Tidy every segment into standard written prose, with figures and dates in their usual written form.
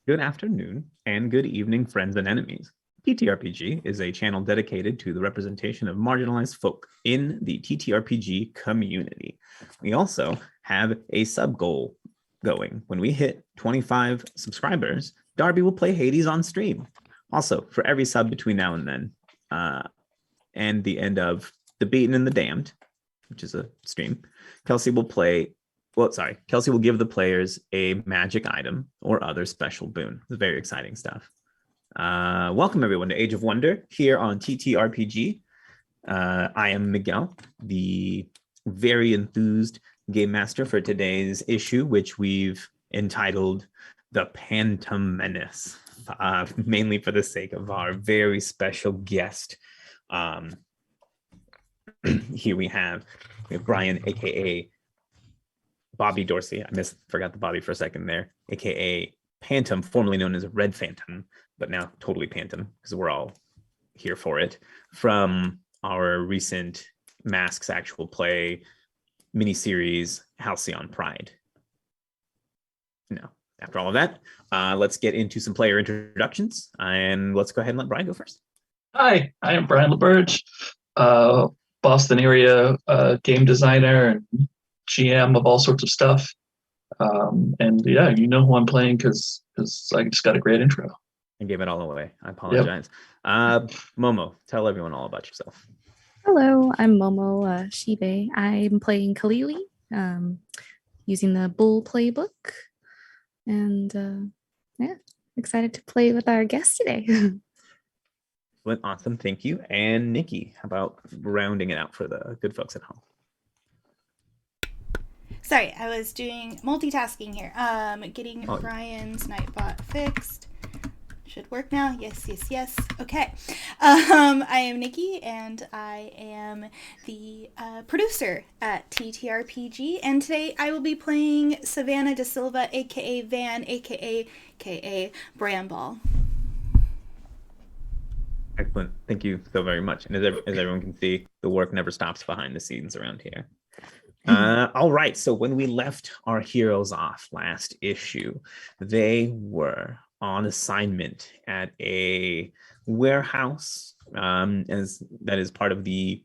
Good afternoon and good evening, friends and enemies. TTRPG is a channel dedicated to the representation of marginalized folk in the TTRPG community. We also have a sub goal going. When we hit 25 subscribers, Darby will play Hades on stream. Also, for every sub between now and then, and the end of The Beaten and the Damned, which is a stream, Kelsey will give the players a magic item or other special boon. It's very exciting stuff. Welcome everyone to Age of Wonder here on TTRPG. I am Miguel, the very enthused game master for today's issue, which we've entitled The Pantom Menace, mainly for the sake of our very special guest. Here we have Brian, aka Bobby Dorsey. Forgot the Bobby for a second there, aka Pantom, formerly known as Red Phantom, but now totally Pantom because we're all here for it, from our recent Masks actual play miniseries Halcyon Pride. Now, after all of that, let's get into some player introductions, and let's go ahead and let Brian go first. Hi, I am Brian LaBerge, Boston area game designer and GM of all sorts of stuff. And yeah, you know who I'm playing because I just got a great intro. I gave it all away. I apologize. Yep. Momo, tell everyone all about yourself. Hello, I'm Momo Shibe. I'm playing Kalili, using the Bull playbook. And yeah, excited to play with our guest today. Awesome, thank you. And Nikki, how about rounding it out for the good folks at home? Sorry, I was doing multitasking here. Getting Brian's Nightbot fixed. Should work now. Yes. Okay. I am Nikki, and I am the producer at TTRPG. And today I will be playing Savannah Da Silva, aka Van, aka Bramball. Excellent. Thank you so very much. And as everyone can see, the work never stops behind the scenes around here. All right. So when we left our heroes off last issue, they were on assignment at a warehouse, as that is part of the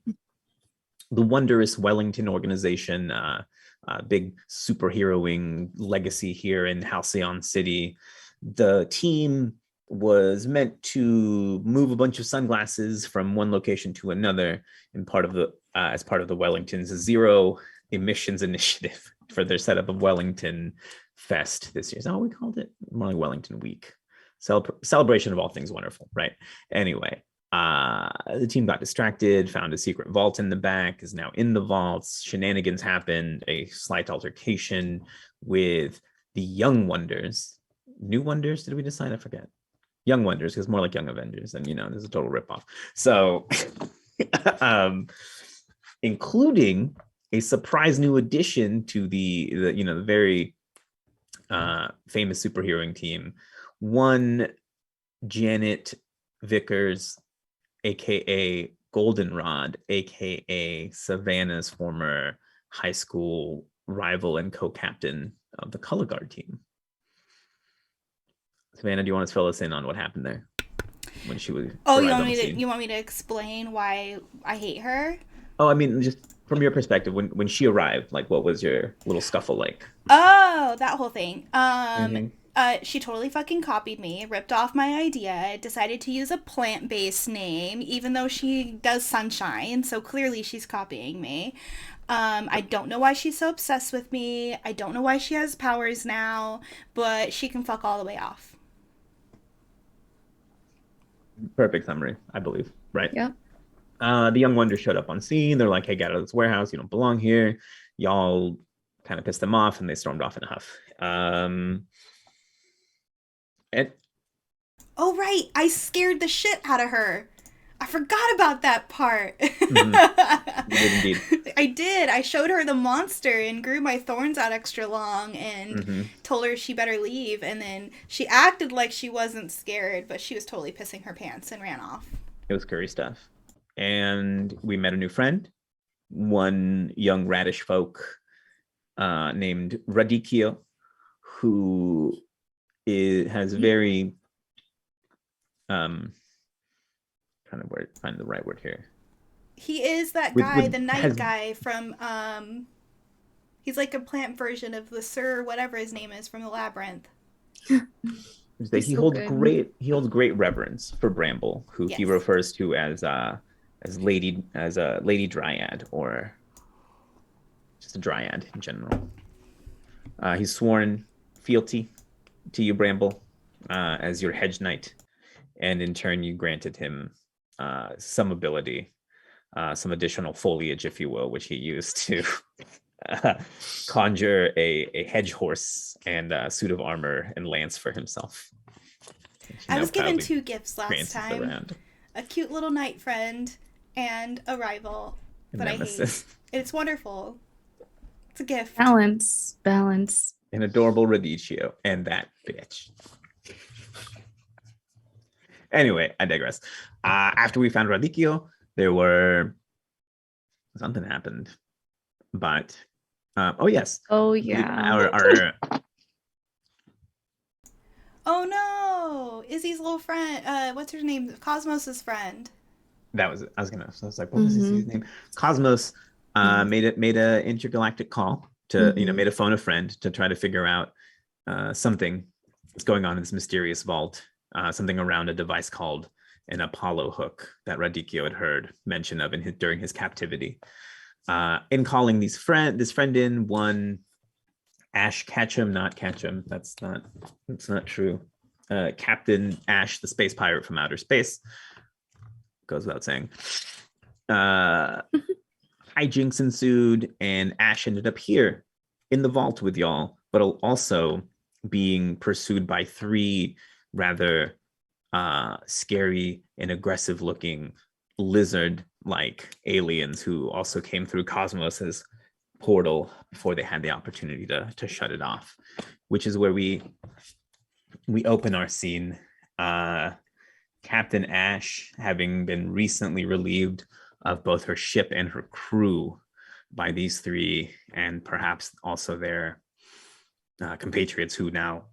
wondrous Wellington organization, big superheroing legacy here in Halcyon City. The team was meant to move a bunch of sunglasses from one location to another in part of the as part of the Wellington's zero emissions initiative for their setup of Wellington Fest this year. Is that what we called it? More like Wellington Week. Celebration of all things wonderful, right? Anyway, the team got distracted, found a secret vault in the back, is now in the vaults. Shenanigans happened, a slight altercation with the Young Wonders. New Wonders, did we decide? I forget. Young Wonders, because more like Young Avengers, and this is a total ripoff. So, including a surprise new addition to the very famous superheroing team, one Janet Vickers, aka Goldenrod, aka Savannah's former high school rival and co-captain of the color guard team. Savannah, do you want to fill us in on what happened there when she was? Oh, you want me to explain why I hate her? Oh, I mean, just from your perspective, when she arrived, like, what was your little scuffle like? Oh, that whole thing. She totally fucking copied me, ripped off my idea, decided to use a plant-based name, even though she does sunshine, so clearly she's copying me. I don't know why she's so obsessed with me. I don't know why she has powers now, but she can fuck all the way off. Perfect summary, I believe, right? Yeah. The Young Wonders showed up on scene. They're like, hey, get out of this warehouse. You don't belong here. Y'all kind of pissed them off, and they stormed off in a huff. Oh, right. I scared the shit out of her. I forgot about that part. Mm-hmm. You did indeed. I did. I showed her the monster and grew my thorns out extra long and told her she better leave. And then she acted like she wasn't scared, but she was totally pissing her pants and ran off. It was curry stuff. And we met a new friend, one young radish folk named Radikio, who has very trying to find the right word here. He is that guy, the night has, guy from he's like a plant version of the Sir whatever his name is from the Labyrinth. he holds great reverence for Bramble, who he refers to as a lady dryad, or just a dryad in general. He's sworn fealty to you, Bramble, as your hedge knight, and in turn you granted him some ability, some additional foliage, if you will, which he used to conjure a hedge horse and a suit of armor and lance for himself. I was given 2 gifts last time. A cute little knight friend and a rival that Nemesis. I hate. It's wonderful. It's a gift. Balance. An adorable radicchio and that bitch. Anyway, I digress. After we found radicchio, something happened. But oh yes. Oh yeah. Oh no! Izzy's little friend. What's her name? Cosmos's friend. I was like, what was his name? Cosmos made a intergalactic call to made a phone a friend to try to figure out something that's going on in this mysterious vault. Something around a device called an Apollo hook that Radicchio had heard mention of during his captivity. In calling this friend in, one Ash Ketchum, not Ketchum. That's not true. Captain Ash, the space pirate from outer space. Goes without saying. Hijinks ensued, and Ash ended up here in the vault with y'all, but also being pursued by 3 rather scary and aggressive looking lizard-like aliens who also came through Cosmos's portal before they had the opportunity to shut it off, which is where we open our scene. Captain Ash, having been recently relieved of both her ship and her crew by these 3, and perhaps also their compatriots who now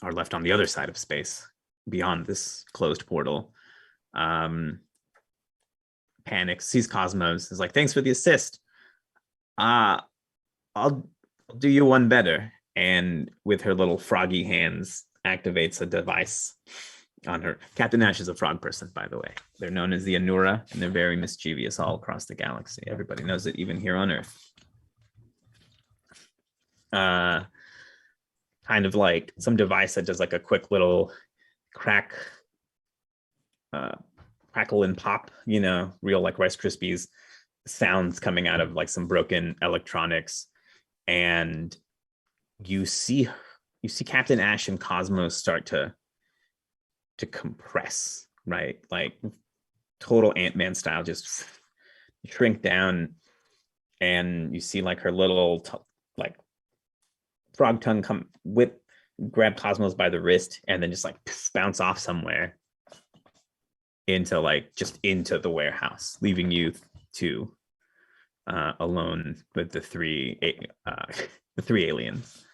are left on the other side of space beyond this closed portal, panics, sees Cosmos, is like, thanks for the assist. I'll do you one better. And with her little froggy hands, activates a device on her. Captain Ash is a frog person, by the way. They're known as the Anura, and they're very mischievous all across the galaxy. Everybody knows it, even here on Earth. Kind of like some device that does like a quick little crackle and pop, real like Rice Krispies sounds coming out of like some broken electronics. And you see Captain Ash and Cosmos start to compress, right? Like total Ant-Man style, just shrink down, and you see like her little like frog tongue grab Cosmos by the wrist, and then just like bounce off somewhere into the warehouse, leaving you 2 alone with the 3 aliens.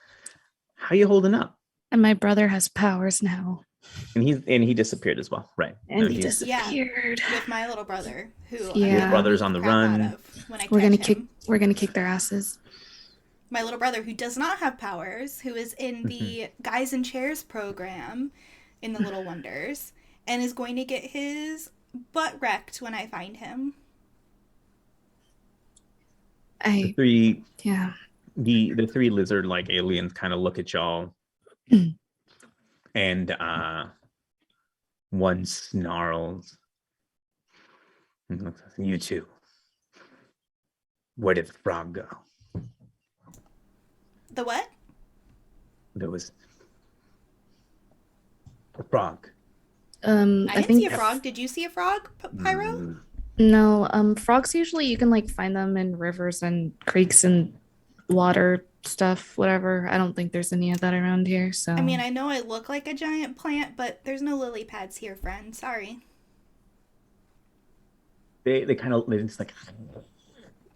How you holding up? And my brother has powers now. And he disappeared as well, right? And he disappeared with my little brother, who your brother's on the run. We're gonna kick their asses. My little brother, who does not have powers, who is in the Guys in Chairs program in the Little Wonders, and is going to get his butt wrecked when I find him. The 3 lizard-like aliens kind of look at y'all, and one snarls, "You 2. Where did the frog go?" The what? There was a frog. I didn't see a frog. Did you see a frog, Pyro? No. Frogs usually you can like find them in rivers and creeks and water stuff, whatever. I don't think there's any of that around here. So I mean, I know I look like a giant plant, but there's no lily pads here, friend. Sorry. They just like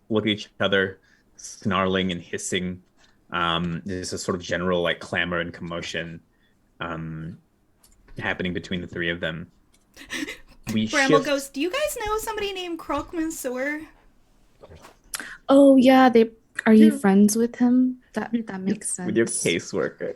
look at each other, snarling and hissing. There's a sort of general like clamor and commotion. happening between the three of them. We Bramble shift. goes, do you guys know somebody named Croque Monsieur? Oh yeah, they are you Yeah. friends with him? That makes sense. With your caseworker.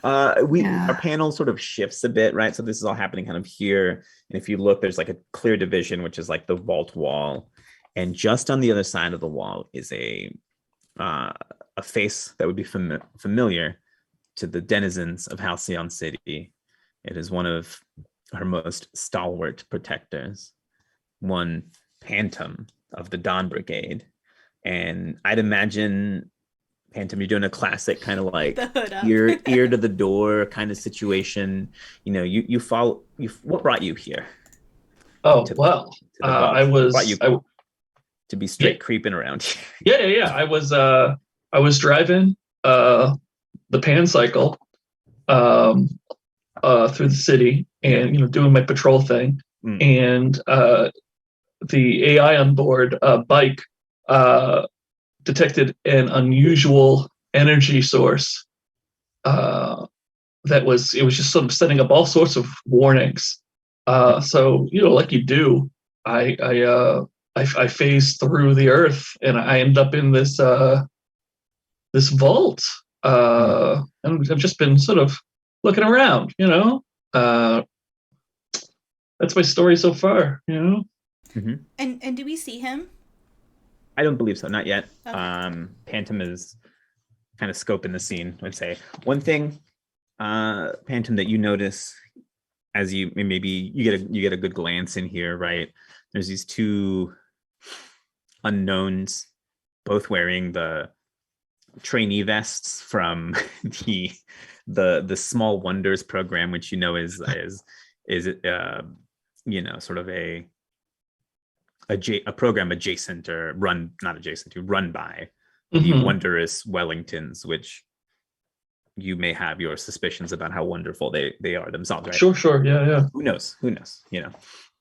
Our Yeah. panel sort of shifts a bit, right? So this is all happening kind of here. And if you look, there's like a clear division, which is like the vault wall. And just on the other side of the wall is a face that would be familiar to the denizens of Halcyon City. It is one of her most stalwart protectors, one Pantom of the Dawn Brigade. And I'd imagine, Pantom, you're doing a classic kind of like The hood up. ear to the door kind of situation. You know, you follow. What brought you here? Oh, To- well, to the vault? I What was, brought you to be straight creeping around here. yeah. I was driving the pan cycle through the city and, doing my patrol thing. Mm. And the AI on board bike detected an unusual energy source it was just sort of setting up all sorts of warnings. So like you do, I phased through the earth and I end up in this this vault. And I've just been sort of looking around, that's my story so far, Mm-hmm. And do we see him? I don't believe so, not yet. Okay. Pantom is kind of scoping the scene. I'd say one thing, Pantom, that you notice as you get a good glance in here, right? There's these two unknowns, both wearing the trainee vests from the Small Wonders program, which is sort of a program adjacent or run by the wondrous Wellingtons, which you may have your suspicions about how wonderful they are themselves, right? Sure, yeah. Who knows?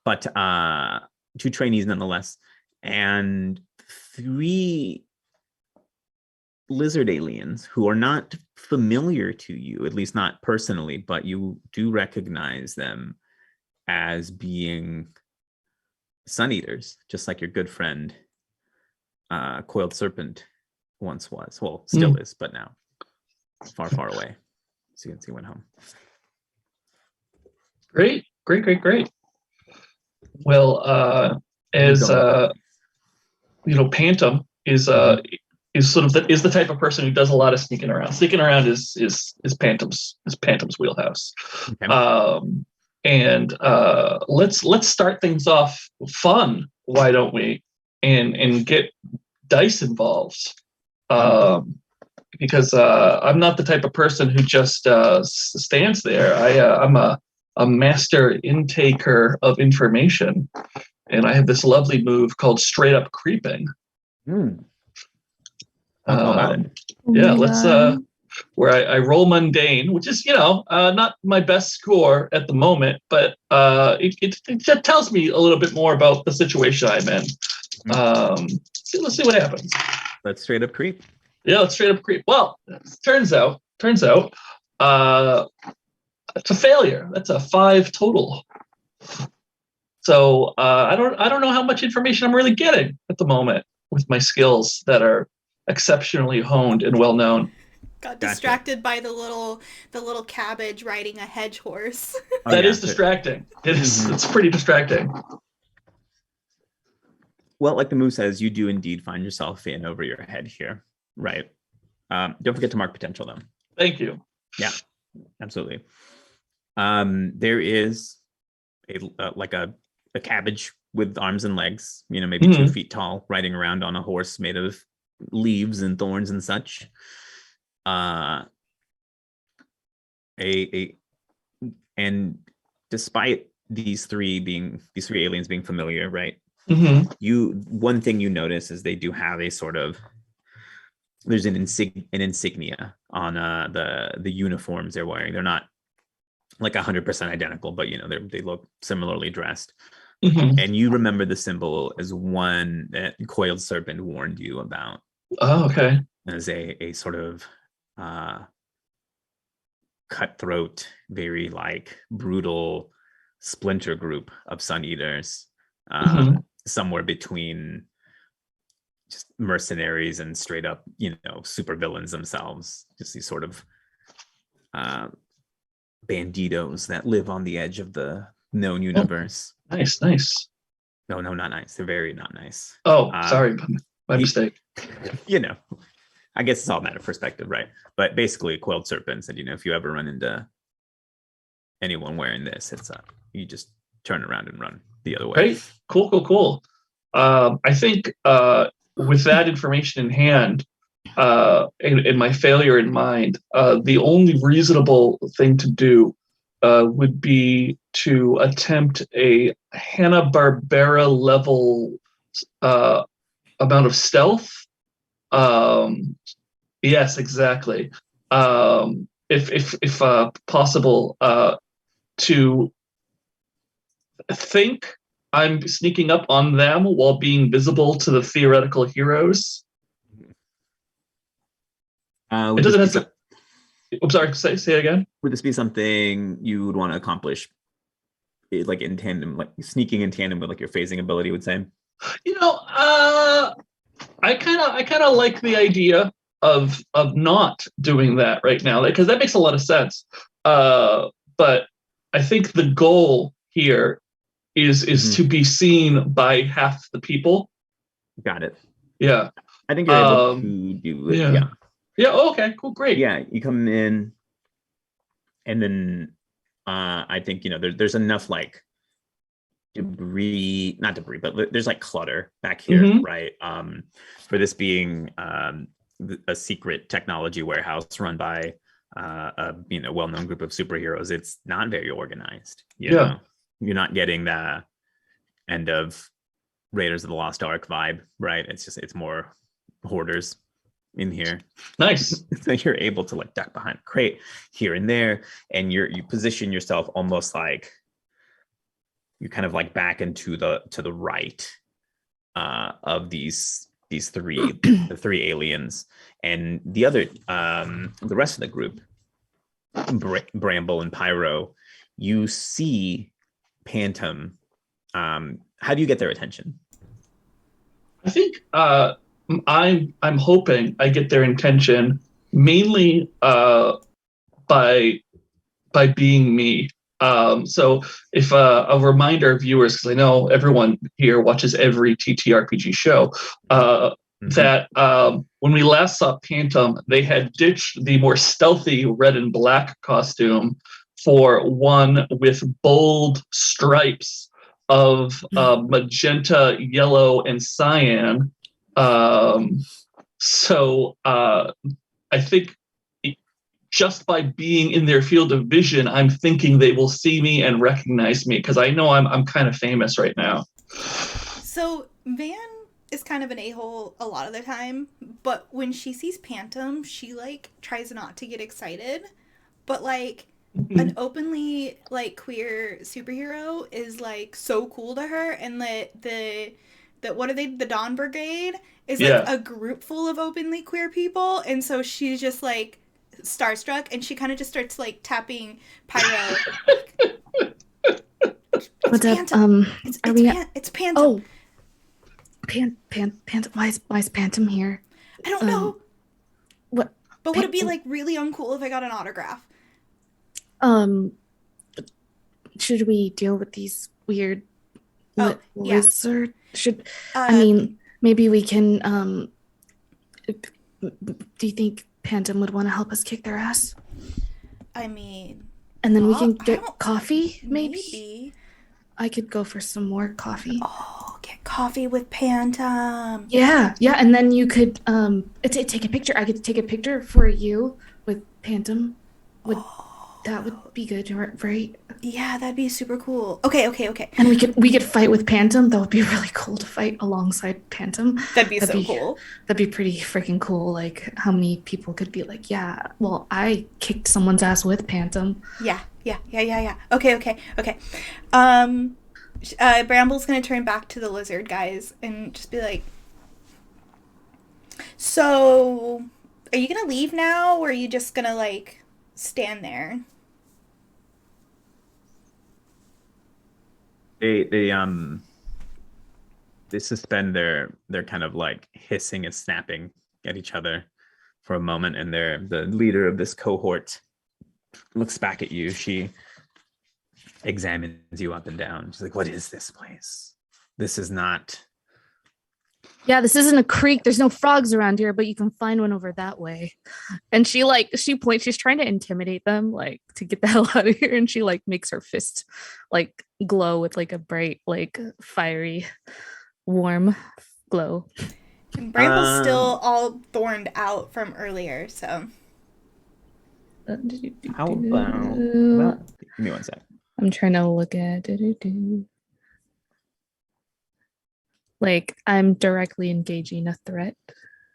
But two trainees nonetheless, and three lizard aliens who are not familiar to you, at least not personally, but you do recognize them as being sun eaters, just like your good friend Coiled Serpent once was. Well, still is, but now far away. So you can see went home. Great. Well, as Pantom is sort of the type of person who does a lot of sneaking around. Sneaking around is Pantom's wheelhouse. Okay. And let's start things off fun. Why don't we? And get dice involved. Because I'm not the type of person who just stands there. I'm a master intaker of information, and I have this lovely move called straight up creeping. About it. Yeah, let's where I roll mundane, which is not my best score at the moment, but it tells me a little bit more about the situation I'm in. Let's see what happens. Let's straight up creep. Yeah, let's straight up creep. Well, turns out, it's a failure. That's a 5 total. So I don't know how much information I'm really getting at the moment with my skills that are exceptionally honed and well known. Got distracted by the little cabbage riding a hedge horse. That is distracting. It is. It's pretty distracting. Well, like the move says, you do indeed find yourself in over your head here, right? Don't forget to mark potential, though. Thank you. Yeah, absolutely. There is a cabbage with arms and legs, maybe 2 feet tall, riding around on a horse made of leaves and thorns and such. And despite these three aliens being familiar, right? One thing you notice is they do have a sort of, there's an insignia on the uniforms they're wearing. They're not like 100% identical, but they look similarly dressed. And you remember the symbol as one that Coiled Serpent warned you about. Oh, okay. As a sort of cutthroat, very like brutal splinter group of Sun Eaters, somewhere between just mercenaries and straight up, super villains themselves. Just these sort of banditos that live on the edge of the known universe. Nice. No, not nice. They're very not nice. Oh, sorry, my mistake. I guess it's all a matter of perspective, right? But basically, coiled serpents, and if you ever run into anyone wearing this, it's you just turn around and run the other way. Great, cool. I think with that information in hand, and my failure in mind, the only reasonable thing to do would be to attempt a Hanna-Barbera level amount of stealth. Yes, exactly. If possible, to think I'm sneaking up on them while being visible to the theoretical heroes. It doesn't have to. I'm sorry. Say it again. Would this be something you would want to accomplish, like in tandem, like sneaking in tandem with like your phasing ability would say? I kind of like the idea of not doing that right now, because that makes a lot of sense. But I think the goal here is to be seen by half the people. Got it. Yeah. I think you're able to do it. Yeah. Yeah. Oh, okay. Cool. Great. Yeah. You come in, and then I think there's enough like not debris, but there's like clutter back here, right? For this being a secret technology warehouse run by a well-known group of superheroes, it's not very organized. You know? You're not getting the end of Raiders of the Lost Ark vibe, right? It's more hoarders in here. Nice. So you're able to like duck behind a crate here and there, and you position yourself almost like you kind of like back into to the right of these three aliens, and the other the rest of the group, Bramble and Pyro, you see Pantom. How do you get their attention? I think I'm hoping I get their attention mainly by being me. So if a reminder of viewers, because I know everyone here watches every TTRPG show, that when we last saw Pantom, they had ditched the more stealthy red and black costume for one with bold stripes of magenta, yellow, and cyan. So I think just by being in their field of vision, I'm thinking they will see me and recognize me, because I know I'm kind of famous right now. So Van is kind of an a-hole a lot of the time, but when she sees Pantom, she like tries not to get excited, but like an openly like queer superhero is like so cool to her, and the what are they, the Dawn Brigade is like a group full of openly queer people, and so she's just like starstruck, and she kind of just starts like tapping Pyro. What's up? It's Pantom. Oh, Pantom. Why is Pantom here? I don't know. What? But would it be like really uncool if I got an autograph? Should we deal with these weird lizard? I mean, maybe we can. Do you think Pantom would want to help us kick their ass? I mean, and then we can get coffee. Maybe I could go for some more coffee. Oh, get coffee with Pantom. Yeah, and then you could take a picture. I could take a picture for you with Pantom. That would be good, right? Yeah, that'd be super cool. Okay. And we could fight with Pantom. That would be really cool to fight alongside Pantom. That'd be so cool. That'd be pretty freaking cool. Like, how many people could be like, yeah, well, I kicked someone's ass with Pantom. Yeah. Okay. Bramble's gonna turn back to the lizard guys and just be like, so, are you gonna leave now, or are you just gonna like stand there. They suspend their kind of like hissing and snapping at each other for a moment, and the leader of this cohort looks back at you. She examines you up and down. She's like, "What is this place? This is not." Yeah, this isn't a creek. There's no frogs around here, but you can find one over that way. And she points, she's trying to intimidate them, like to get the hell out of here. And she like makes her fist like glow with like a bright, like fiery, warm glow. And Bramble's still all thorned out from earlier, so. How about give me one sec. I'm trying to look at like I'm directly engaging a threat.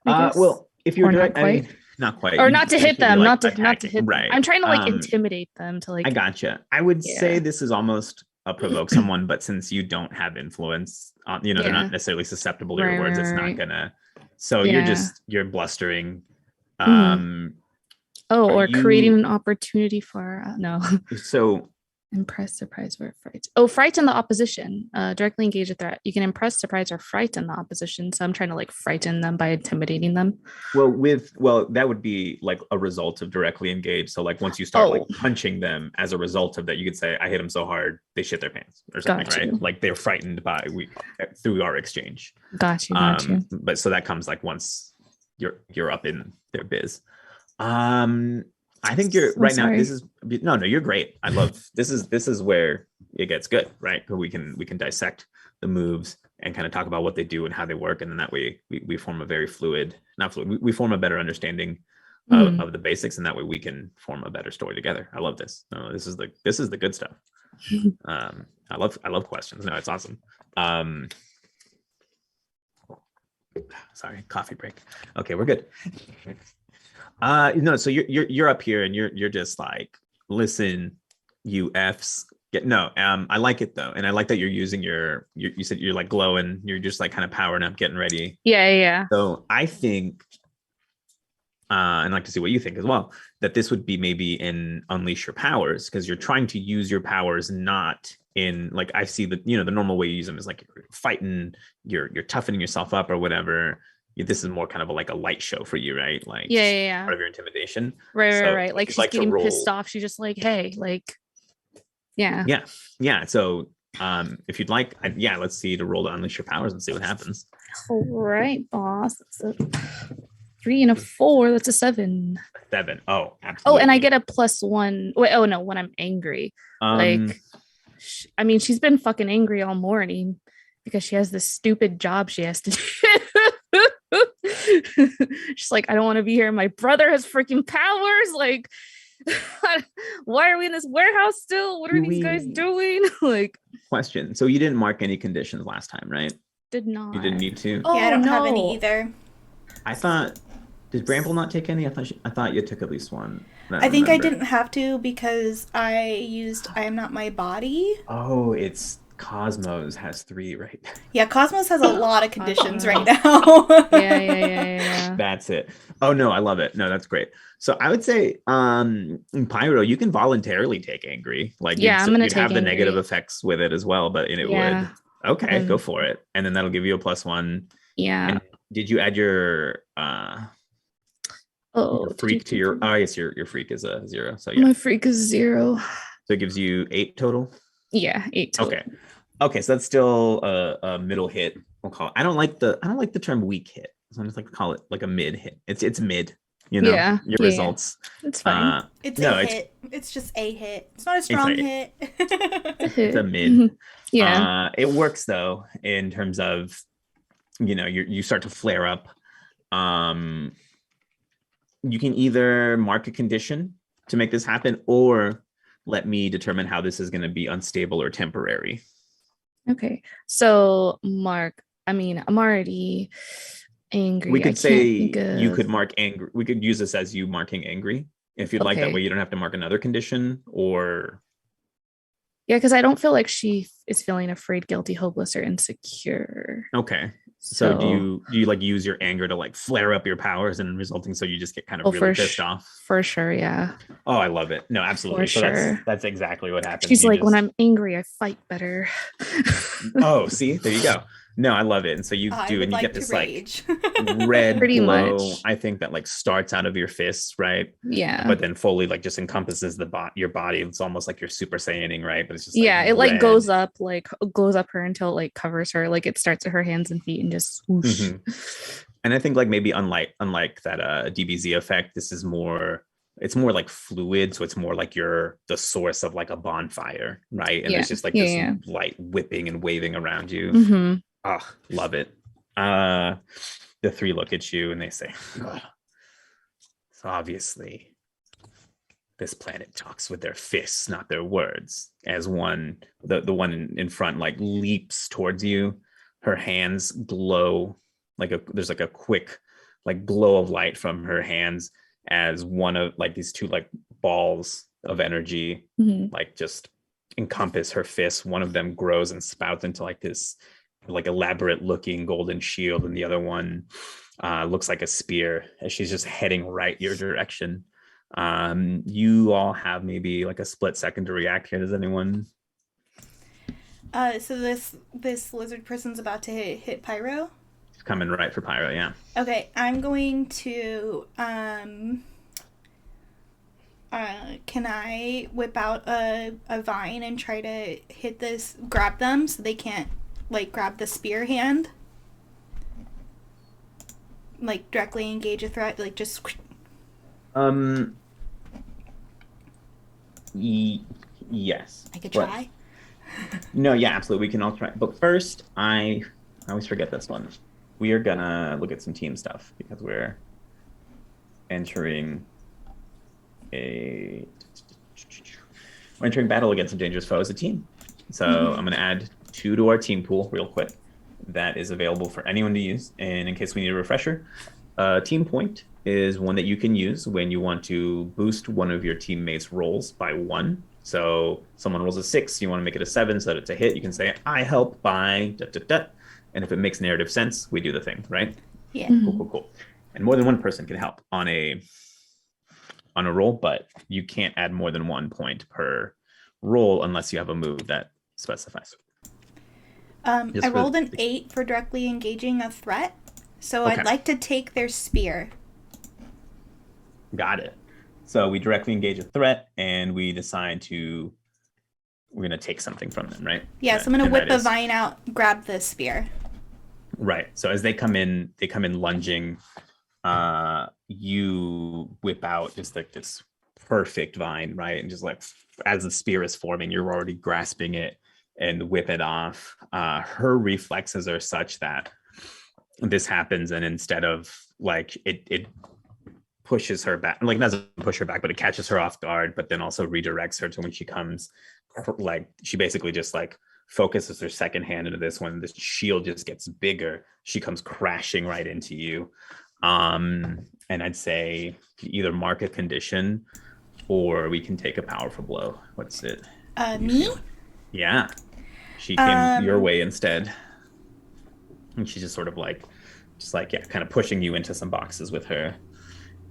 Well, if you're not quite, not quite, or not to hit them, like not to hit. Right. I'm trying to like intimidate them to like. I gotcha. I would say this is almost a provoke someone, but since you don't have influence, they're not necessarily susceptible to your words. It's not gonna. So you're blustering. Or creating an opportunity for no. So. Impress, surprise, or fright. Oh, frighten the opposition. Directly engage a threat. You can impress, surprise, or frighten the opposition. So I'm trying to like frighten them by intimidating them. Well, that would be like a result of directly engage. So like once you start like punching them as a result of that, you could say, "I hit them so hard they shit their pants" or something, right? Like they're frightened through our exchange. Got you. But so that comes like once you're up in their biz. I think you're right now. This is you're great. I love this is where it gets good, right? We can dissect the moves and kind of talk about what they do and how they work, and then that way we form a very we form a better understanding of the basics, and that way we can form a better story together. I love this. This is the good stuff. I love questions. No, it's awesome. Sorry, coffee break. Okay, we're good. So you're up here and you're just like, listen, you Fs. I like it though, and I like that you're using you said you're like glowing, you're just like kind of powering up, getting ready. Yeah. So I think, and I'd like to see what you think as well, that this would be maybe in Unleash Your Powers, because you're trying to use your powers not in like, I see the normal way you use them is like you're fighting, you're toughening yourself up or whatever. This is more kind of like a light show for you, right? Like part of your intimidation. Right. Like she's getting pissed off. She's just like, hey, like, yeah. So if you'd like, let's see to roll to Unleash Your Powers and see what happens. All right, boss. That's a 3 and a 4. That's a 7. 7. Oh, absolutely. Oh, and I get a +1. Wait, oh no, when I'm angry. She's been fucking angry all morning because she has this stupid job she has to do. She's like, I don't want to be here. My brother has freaking powers. Like, why are we in this warehouse still? What are these guys doing? Like, question. So you didn't mark any conditions last time, right? Did not. You didn't need to. Oh, yeah, I don't have any either. I thought, did Bramble not take any? I thought you took at least one. I think I didn't have to because I used I Am Not My Body. Oh, it's Cosmos has 3, right? Yeah, Cosmos has a lot of conditions right now. Yeah. That's it. Oh no, I love it. No, that's great. So I would say in Pyro, you can voluntarily take angry. Like I'm gonna you'd have the negative effects with it as well, but it would. Okay, go for it. And then that'll give you a +1. Yeah. And did you add your freak to your yes, your freak is a 0. So my freak is 0. So it gives you 8 total? Yeah, 8 total. Okay, so that's still a middle hit. We'll call it. I don't like the term weak hit. So I just like to call it like a mid hit. It's mid. Your results. It's fine. It's a hit. It's just a hit. It's not a strong hit. It's a mid. Yeah. It works though in terms of you start to flare up. You can either mark a condition to make this happen, or let me determine how this is going to be unstable or temporary. Okay. So I'm already angry. We could say you could mark angry. We could use this as you marking angry if you'd like. That way you don't have to mark another condition or. Yeah, because I don't feel like she is feeling afraid, guilty, hopeless, or insecure. Okay. So do you like use your anger to like flare up your powers and resulting so you just get kind of really pissed off? For sure, yeah. Oh, I love it. No, absolutely. For So sure. that's exactly what happens. She's like, when I'm angry, I fight better. Oh, see, there you go. No, I love it. And so you do, and you get this rage. like red Pretty glow, much. I think, that like starts out of your fists, right? Yeah. But then fully like just encompasses your body. It's almost like you're Super Saiyaning, right? But it's just yeah, like it like red. goes up her until it like covers her. Like it starts at her hands and feet and just whoosh. Mm-hmm. And I think like maybe unlike that DBZ effect, this is it's more like fluid, so it's more like you're the source of like a bonfire, right? And there's just like this light whipping and waving around you. Mm-hmm. Oh, love it. The three look at you and they say, "Ugh." So obviously this planet talks with their fists, not their words. As the one in front like leaps towards you, her hands glow there's like a quick like glow of light from her hands as one of like these two like balls of energy like just encompass her fists. One of them grows and spouts into like this like elaborate looking golden shield, and the other one looks like a spear as she's just heading right your direction. You all have maybe like a split second to react here. Does anyone? So this lizard person's about to hit Pyro. It's coming right for Pyro, yeah. Okay, I'm going to can I whip out a vine and try to grab them so they can't like grab the spear hand? Like directly engage a threat, like just yes. I could try. No, yeah, absolutely. We can all try. But first, I always forget this one. We are gonna look at some team stuff because we're entering battle against a dangerous foe as a team. So I'm gonna add 2 to our team pool real quick. That is available for anyone to use. And in case we need a refresher, team point is one that you can use when you want to boost one of your teammates' rolls by 1. So someone rolls a 6, you want to make it a 7 so that it's a hit. You can say, I help by ... And if it makes narrative sense, we do the thing, right? Yeah. Cool. And more than one person can help on a roll, but you can't add more than 1 point per roll unless you have a move that specifies. I rolled an 8 for directly engaging a threat, so okay. I'd like to take their spear. Got it. So we directly engage a threat, and we decide we're going to take something from them, right? Yeah, so I'm going to whip the vine out, grab the spear. Right. So as they come in lunging, you whip out just like this perfect vine, right? And just like as the spear is forming, you're already grasping it and whip it off. Her reflexes are such that this happens, and instead of like it pushes her back, like doesn't push her back, but it catches her off guard, but then also redirects her to when she comes, like she basically just like focuses her second hand into this one. This shield just gets bigger. She comes crashing right into you. And I'd say either mark a condition or we can take a powerful blow. What's it? Me? Yeah. She came your way instead. And she's just sort of like, kind of pushing you into some boxes with her,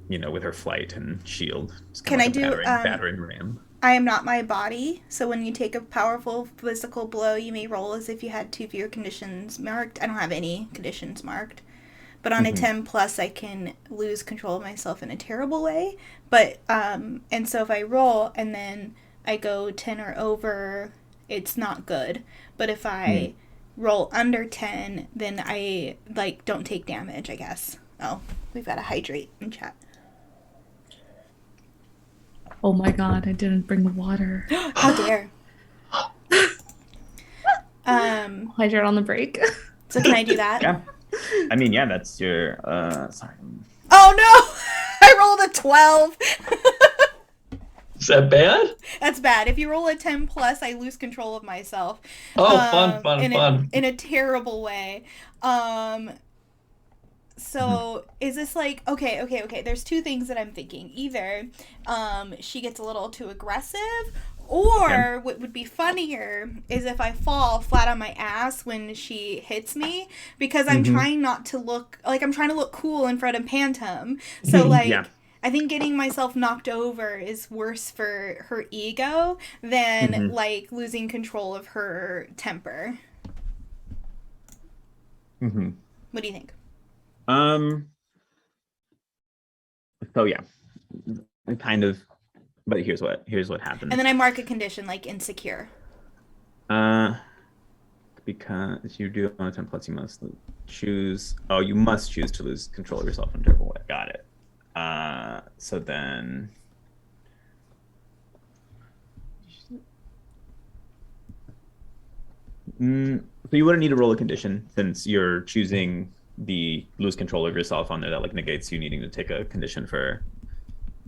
with her flight and shield. Can I do battering ram? I am not my body, so when you take a powerful physical blow, you may roll as if you had 2 of your conditions marked. I don't have any conditions marked. But on a 10 plus, I can lose control of myself in a terrible way. But, and so if I roll and then I go 10 or over, it's not good. But if I roll under 10, then I, don't take damage, I guess. Oh, we've got to hydrate in chat. Oh my god, I didn't bring the water. How dare. Hydrate on the break. So can I do that? Yeah. I mean, yeah, that's your, sorry. Oh no! I rolled a 12! Is that bad? That's bad. If you roll a 10 plus, I lose control of myself. Oh, fun. In a terrible way. So is this like, okay. There's 2 things that I'm thinking. Either she gets a little too aggressive, Or what would be funnier is if I fall flat on my ass when she hits me, because I'm trying not to look like I'm trying to look cool in front of Pantom. So like I think getting myself knocked over is worse for her ego than like losing control of her temper. What do you think? So yeah, kind of. But here's what happens. And then I mark a condition like insecure. Because you do on a template, you must choose. Oh, you must choose to lose control of yourself in a terrible way. Got it. So then. So you wouldn't need to roll a condition since you're choosing the lose control of yourself on there. That like negates you needing to take a condition for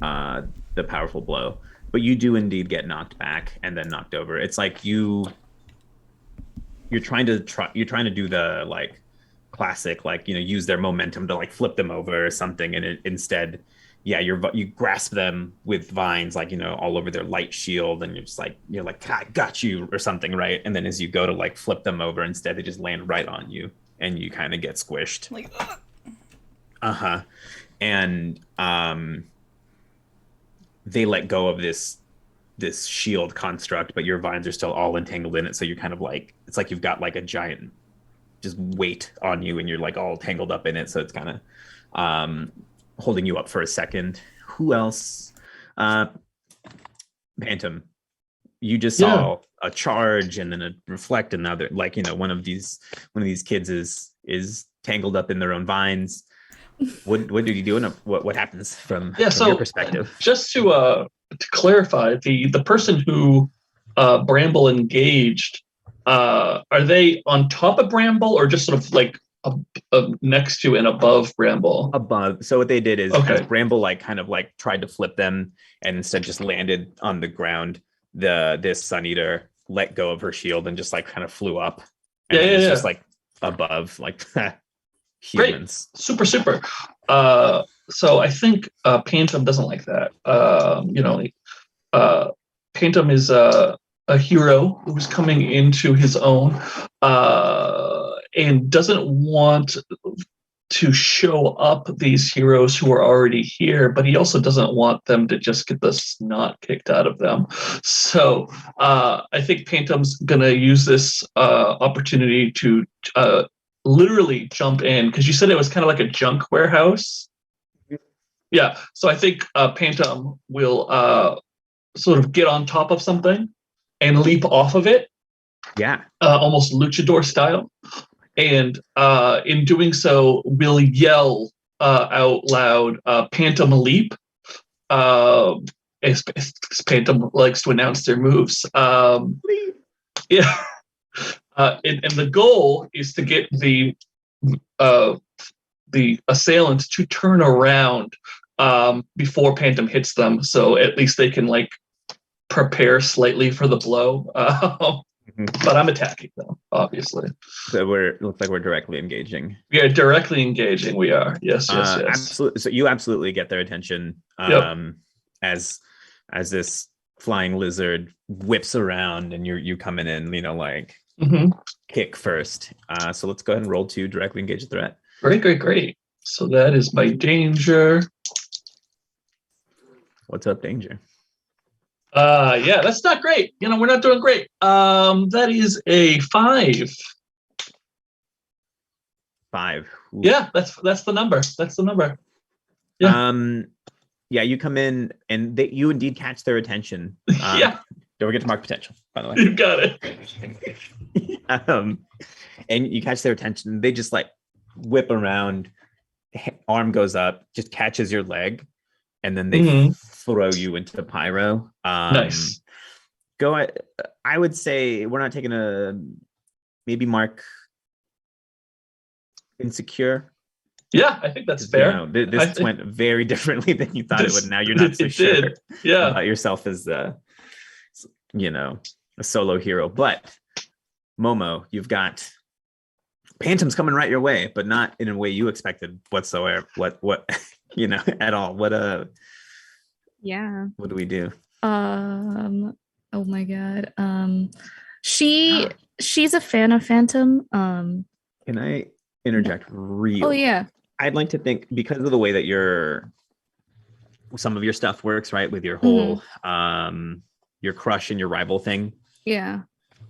the powerful blow. But you do indeed get knocked back and then knocked over. It's like you're trying to do the like classic, like, use their momentum to like flip them over or something, and instead you grasp them with vines, like, all over their light shield, and you're like I got you or something, right? And then as you go to like flip them over, instead they just land right on you and you kind of get squished. Like and they let go of this shield construct, but your vines are still all entangled in it, so you're kind of like, it's like you've got like a giant just weight on you and you're like all tangled up in it, so it's kind of holding you up for a second. Who else? Pantom, you just saw a charge and then a reflect, and now they're like, one of these kids is tangled up in their own vines. What did you do, and what happens from your perspective? Just to clarify, the person who Bramble engaged, are they on top of Bramble or just sort of like next to and above Bramble? Above. So what they did is Bramble like kind of like tried to flip them and instead just landed on the ground. This Sun Eater let go of her shield and just like kind of flew up. And just like above, like humans. Great. Super. So I think Pantom doesn't like that. Pantom is a hero who's coming into his own and doesn't want to show up these heroes who are already here, but he also doesn't want them to just get the snot kicked out of them. So I think Pantom's going to use this opportunity to literally jump in, because you said it was kind of like a junk warehouse. Yeah, so I think Pantom will sort of get on top of something and leap off of it. Yeah. Almost luchador style. And in doing so, will yell out loud, Pantom leap. As Pantom likes to announce their moves. Yeah. And the goal is to get the assailants to turn around before Pantom hits them, so at least they can like prepare slightly for the blow. But I'm attacking them, obviously. So looks like we're directly engaging. We are directly engaging. We are. Yes. Absolutely. So you absolutely get their attention as this flying lizard whips around, and you coming in, like kick first. So let's go ahead and roll to directly engage the threat. Great. So that is my danger. What's up, danger? Yeah, that's not great. We're not doing great. That is a 5. 5. Ooh. Yeah, that's the number. That's the number. Yeah. Yeah, you come in and you indeed catch their attention. Yeah. Don't forget to mark potential, by the way. You got it. And you catch their attention. They just like whip around, arm goes up, just catches your leg, and then they throw you into the pyro. Nice. I would say we're not taking maybe mark insecure. Yeah, I think that's fair. This went very differently than you thought it would. Now you're not so sure about yourself as a solo hero. But Momo, you've got Pantom's coming right your way, but not in a way you expected whatsoever. What at all? What do we do? Oh my god. She's a fan of Phantom. Can I interject real Oh quick? yeah. I'd like to think because of the way that some of your stuff works, right? With your Mm-hmm. whole your crush and your rival thing. Yeah.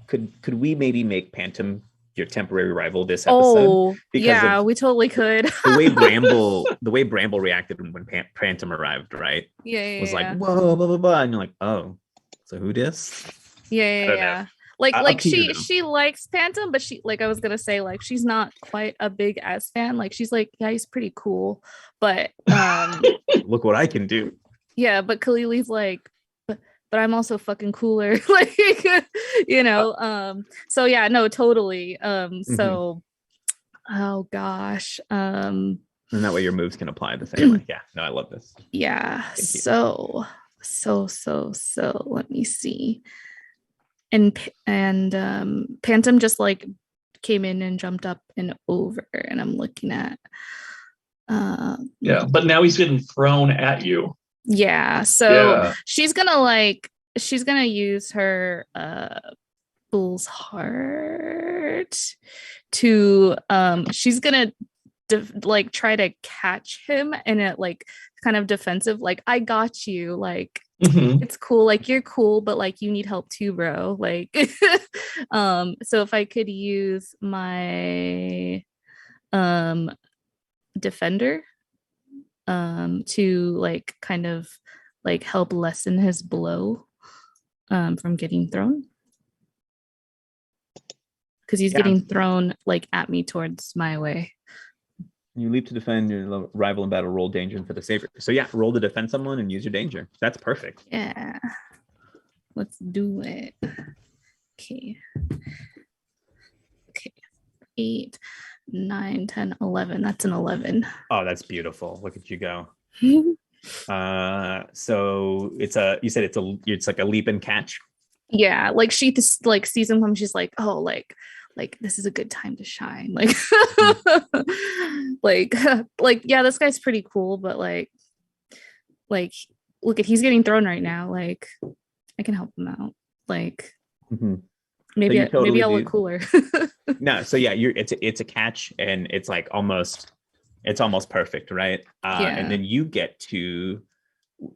Could we maybe make Pantom your temporary rival this episode? Oh, Because yeah, of we totally could. the way Bramble reacted when Pantom arrived, right? Yeah, yeah, Was like, yeah. whoa, blah blah blah, and you're like, oh, so who dis? Yeah, I yeah, don't know. yeah. Like Up to you, though. she likes Phantom, but she like I was gonna say like she's not quite a big S fan. Like she's like, yeah, he's pretty cool. But Look what I can do. yeah, but Kalili's like, but I'm also fucking cooler. Like, you know. So yeah, no, totally. So oh gosh. And that way your moves can apply the same way. Yeah, no, I love this. Yeah. Thank you. So let me see. And Pantom just like came in and jumped up and over, and I'm looking at Yeah, but now he's getting thrown at you. yeah, so Yeah. she's gonna use her Bull's Heart to she's gonna like try to catch him in a like kind of defensive, like I got you, like it's cool, like you're cool, but like you need help too, bro. Like so if I could use my defender to like kind of like help lessen his blow from getting thrown, because he's getting thrown like at me towards my way. You leap to defend your rival in battle, roll danger for the saver. So yeah, roll to defend someone and use your danger. That's perfect. Yeah, let's do it. Okay. 8, 9, 10, 11. That's an 11. Oh, that's beautiful. Look at you go. So it's like a leap and catch. Yeah, like she just like sees him come, she's like, oh, like this is a good time to shine. Like like yeah, this guy's pretty cool, but like look at, he's getting thrown right now. Like I can help him out. Like maybe I'll look cooler. No, so yeah, it's a catch, and it's like almost perfect, right? And then you get to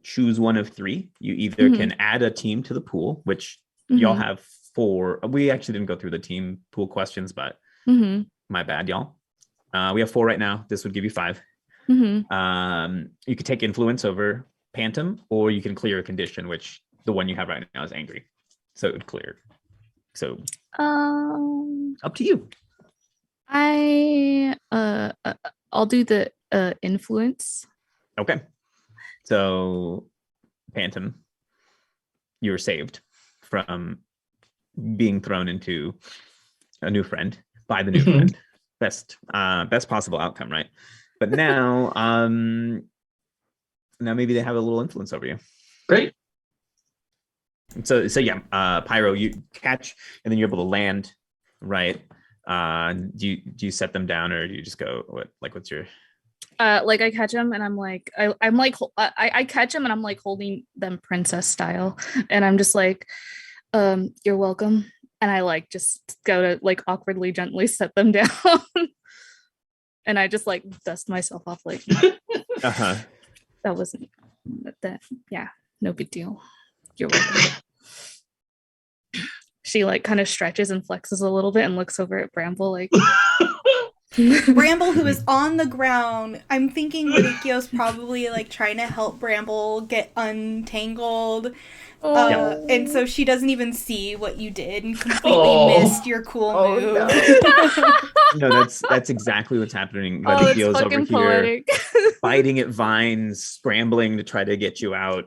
choose one of 3. You either can add a team to the pool, which y'all have 4. We actually didn't go through the team pool questions, but my bad, y'all. We have 4 right now. This would give you 5. You could take influence over Pantom, or you can clear a condition, which the one you have right now is angry, so it would clear. So up to you. I'll do the influence. Okay. So Pantom, you were saved from being thrown into a new friend by the new friend. Best possible outcome, right? But now now maybe they have a little influence over you. Great. So yeah, Pyro, you catch and then you're able to land, right? Do you set them down, or do you just go what's your like I catch him and I'm like I catch him and I'm like holding them princess style, and I'm just like you're welcome, and I like just go to like awkwardly gently set them down. And I just like dust myself off like that wasn't that, yeah, no big deal, you're welcome. She like kind of stretches and flexes a little bit and looks over at Bramble like Bramble, who is on the ground. I'm thinking Radicchio's probably like trying to help Bramble get untangled. And so she doesn't even see what you did and completely missed your cool move. No, that's exactly what's happening. Radicchio's over poetic. here biting at vines, scrambling to try to get you out.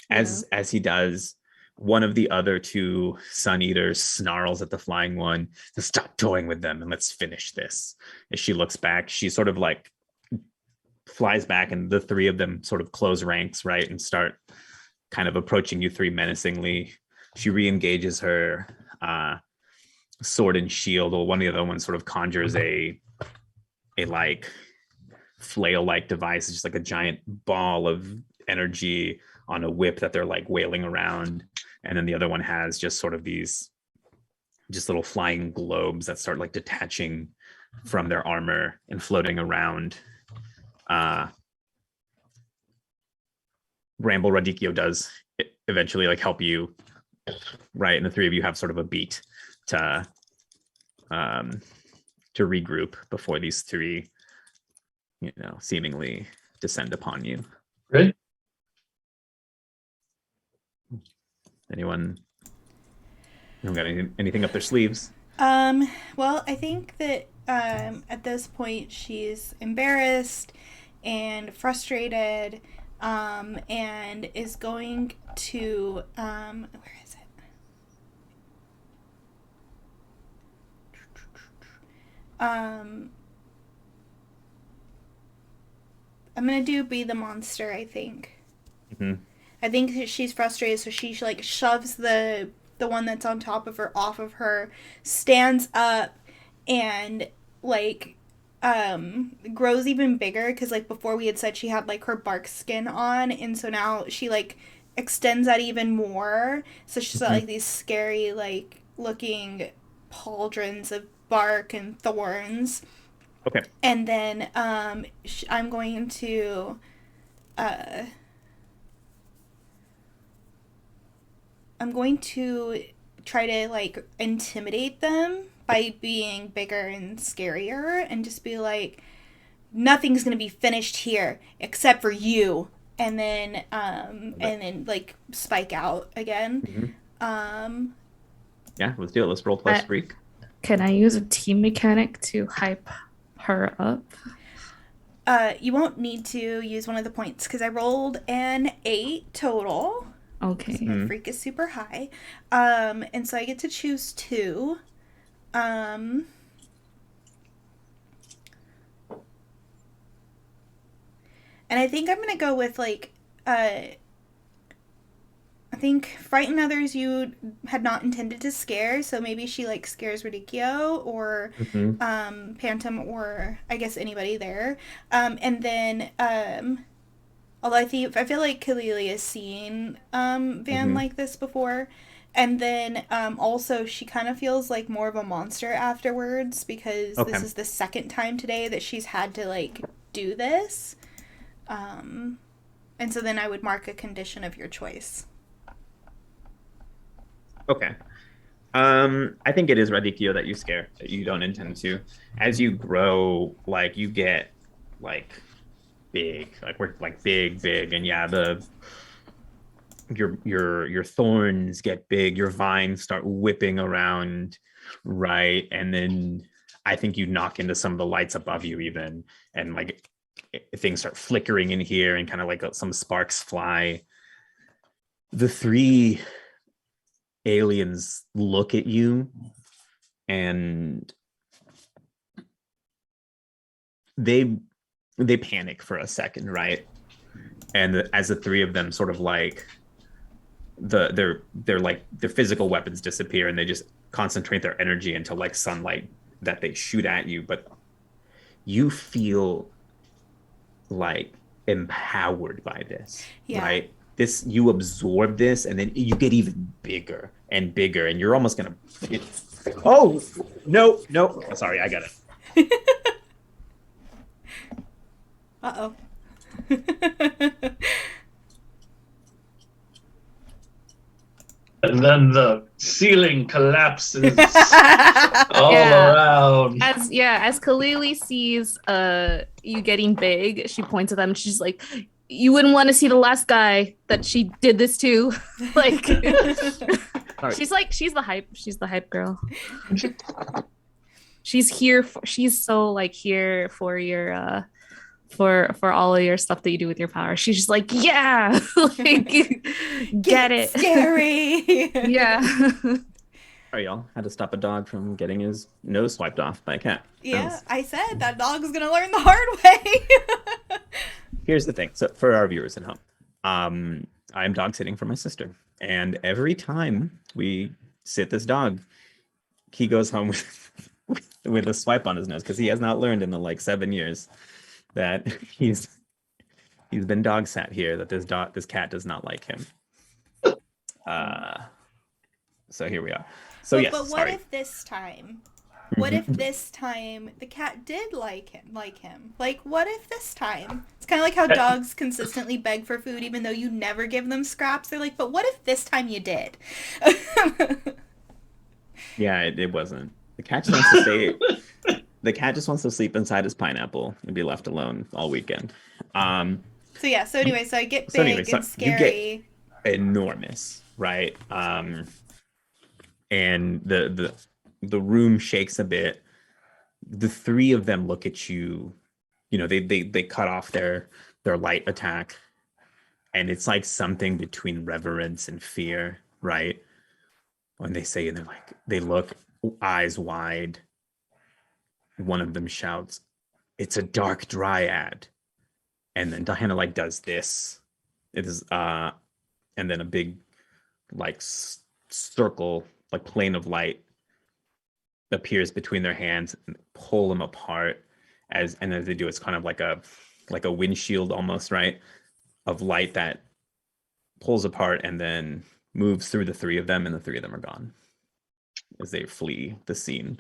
As he does, one of the other 2 Sun Eaters snarls at the flying one to stop toying with them and let's finish this. As she looks back, she sort of like flies back, and the 3 of them sort of close ranks, right, and start kind of approaching you 3 menacingly. She re-engages her sword and shield, while one of the other ones sort of conjures a like flail-like device. It's just like a giant ball of energy on a whip that they're like wailing around. and then the other one has just sort of these just little flying globes that start like detaching from their armor and floating around. Bramble Radicchio does eventually like help you, right? And the three of you have sort of a beat to regroup before these three, seemingly descend upon you. Great. Anyone got anything up their sleeves? Well, I think that at this point she's embarrassed and frustrated, and is going to where is it? I'm gonna do be the monster, I think. Mm-hmm. I think that she's frustrated, so she like shoves the one that's on top of her off of her, stands up, and like grows even bigger, because like before we had said she had like her bark skin on, and so now she like extends that even more, so she's got like these scary like looking pauldrons of bark and thorns. Okay. And then I'm going to try to like intimidate them by being bigger and scarier, and just be like, nothing's gonna be finished here except for you, and then like spike out again. Yeah, let's do it. Let's roll plus freak. Can I use a team mechanic to hype her up? You won't need to use one of the points because I rolled an 8 total. Okay. So my freak is super high. And so I get to choose 2. And I think I'm gonna go with like I think frighten others you had not intended to scare, so maybe she like scares Radicchio or Pantom, or I guess anybody there. And then although I feel like Kalili has seen Van like this before. And then also she kind of feels like more of a monster afterwards, because this is the second time today that she's had to like do this. And so then I would mark a condition of your choice. Okay. I think it is Radicchio that you scare, that you don't intend to. As you grow, like you get like big, like we're like big, and yeah, your thorns get big, your vines start whipping around, right? And then I think you knock into some of the lights above you even, and like things start flickering in here, and kind of like some sparks fly. The three aliens look at you, and they panic for a second, right? And as the three of them sort of like their physical weapons disappear, and they just concentrate their energy into like sunlight that they shoot at you, but you feel like empowered by this, right? This, you absorb this, and then you get even bigger and bigger, and you're almost gonna oh no, sorry, I got it. Uh-oh. And then the ceiling collapses all around. As Kalili sees you getting big, she points at them and she's like, you wouldn't want to see the last guy that she did this to. Like she's the hype girl. She's here she's so like here for your for all of your stuff that you do with your power. She's just like, yeah, like get it. Scary. Yeah. All right, y'all. Had to stop a dog from getting his nose swiped off by a cat. Yeah, I said that dog's gonna learn the hard way. Here's the thing. So for our viewers at home, I'm dog sitting for my sister, and every time we sit this dog, he goes home with a swipe on his nose, because he has not learned in the like 7 years that he's been dog sat here, that this cat does not like him. So here we are. So yes, but what sorry. if this time? What if this time the cat did like him? Like, what if this time? It's kind of like how dogs consistently beg for food even though you never give them scraps. They're like, but what if this time you did? Yeah, it wasn't. The cat just wants to stay. The cat just wants to sleep inside his pineapple and be left alone all weekend. So yeah. So anyway, so I get So big anyway, so and you scary. get enormous, right? And the room shakes a bit. The three of them look at you. You know, they cut off their light attack, and it's like something between reverence and fear, right? When they say, and they're like, they look eyes wide. One of them shouts, "It's a dark dryad," and then Diana like does this. It is and then a big like circle, like plane of light appears between their hands and pull them apart. And as they do, it's kind of like a windshield almost, right, of light that pulls apart and then moves through the three of them, and the three of them are gone as they flee the scene.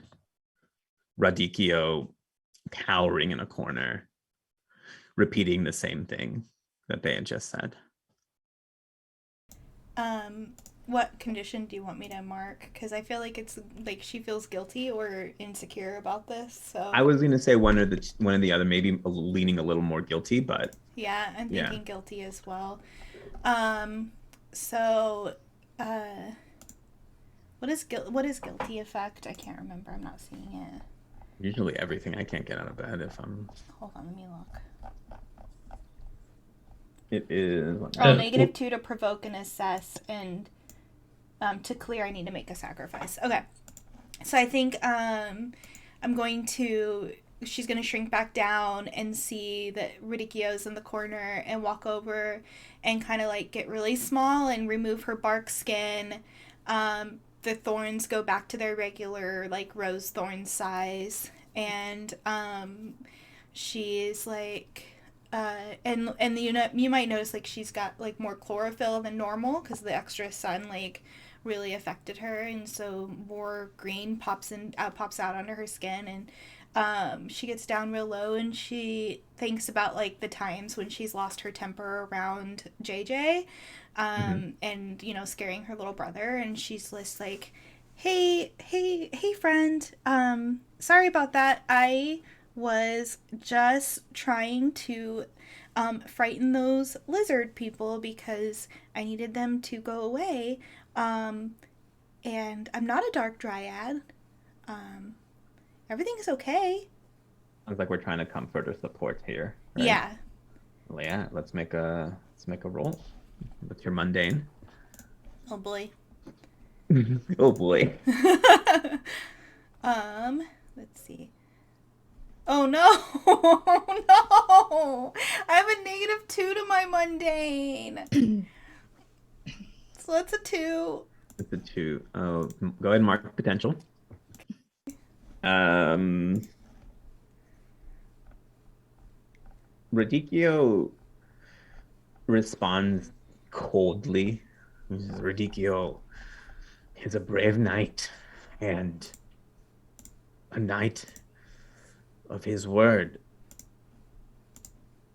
Radicchio cowering in a corner, repeating the same thing that they had just said. What condition do you want me to mark? Because I feel like it's like she feels guilty or insecure about this. So I was going to say one or the other, maybe leaning a little more guilty, but yeah, I'm yeah. thinking guilty as well. So, what is guilty effect? I can't remember. I'm not seeing it. Usually everything. I can't get out of bed if I'm. Hold on, let me look. It is. -2 to provoke and assess, and to clear, I need to make a sacrifice. Okay, so I think I'm going to. She's going to shrink back down and see that Radicchio's in the corner and walk over and kind of like get really small and remove her bark skin. The thorns go back to their regular like rose thorn size, and she's like and you know, you might notice like she's got like more chlorophyll than normal because the extra sun like really affected her, and so more green pops out under her skin, and she gets down real low and she thinks about like the times when she's lost her temper around JJ, and you know, scaring her little brother, and she's just like, hey friend, sorry about that. I was just trying to frighten those lizard people because I needed them to go away, and I'm not a dark dryad. Everything's okay. Sounds like we're trying to comfort or support here. Right? Yeah. Well, yeah. Let's make a roll. What's your mundane? Oh boy. Oh boy. Let's see. Oh no! Oh no! I have a -2 to my mundane. So that's a 2. It's a 2. Oh, go ahead and mark potential. Radicchio responds coldly. Radicchio is a brave knight and a knight of his word.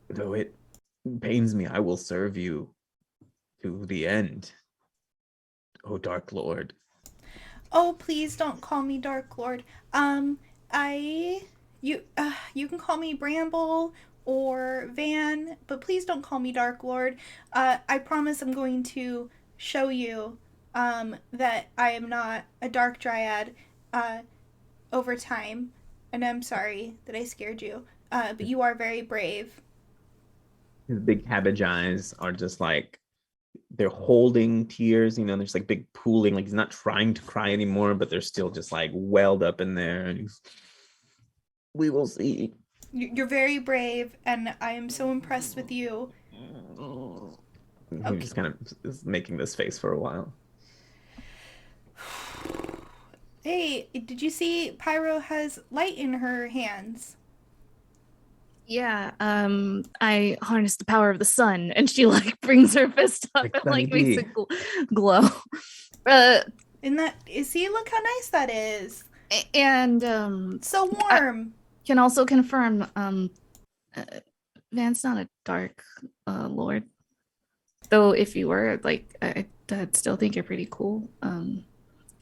Though it pains me, I will serve you to the end, O Dark Lord. Oh, please don't call me Dark Lord. You can call me Bramble or Van, but please don't call me Dark Lord. I promise I'm going to show you that I am not a dark dryad over time, and I'm sorry that I scared you. But you are very brave. His big cabbage eyes are just like, they're holding tears, you know, there's like big pooling, like he's not trying to cry anymore, but they're still just like welled up in there. And we will see. You're very brave, and I am so impressed with you. He just kind of is making this face for a while. Hey, did you see Pyro has light in her hands? Yeah, I harness the power of the sun, and she like brings her fist up Like and Sunny like makes D. it glow. Uh, See, look how nice that is. and So I warm. can also confirm, uh, Van's not a dark lord. Though if you were, like, I'd still think you're pretty cool.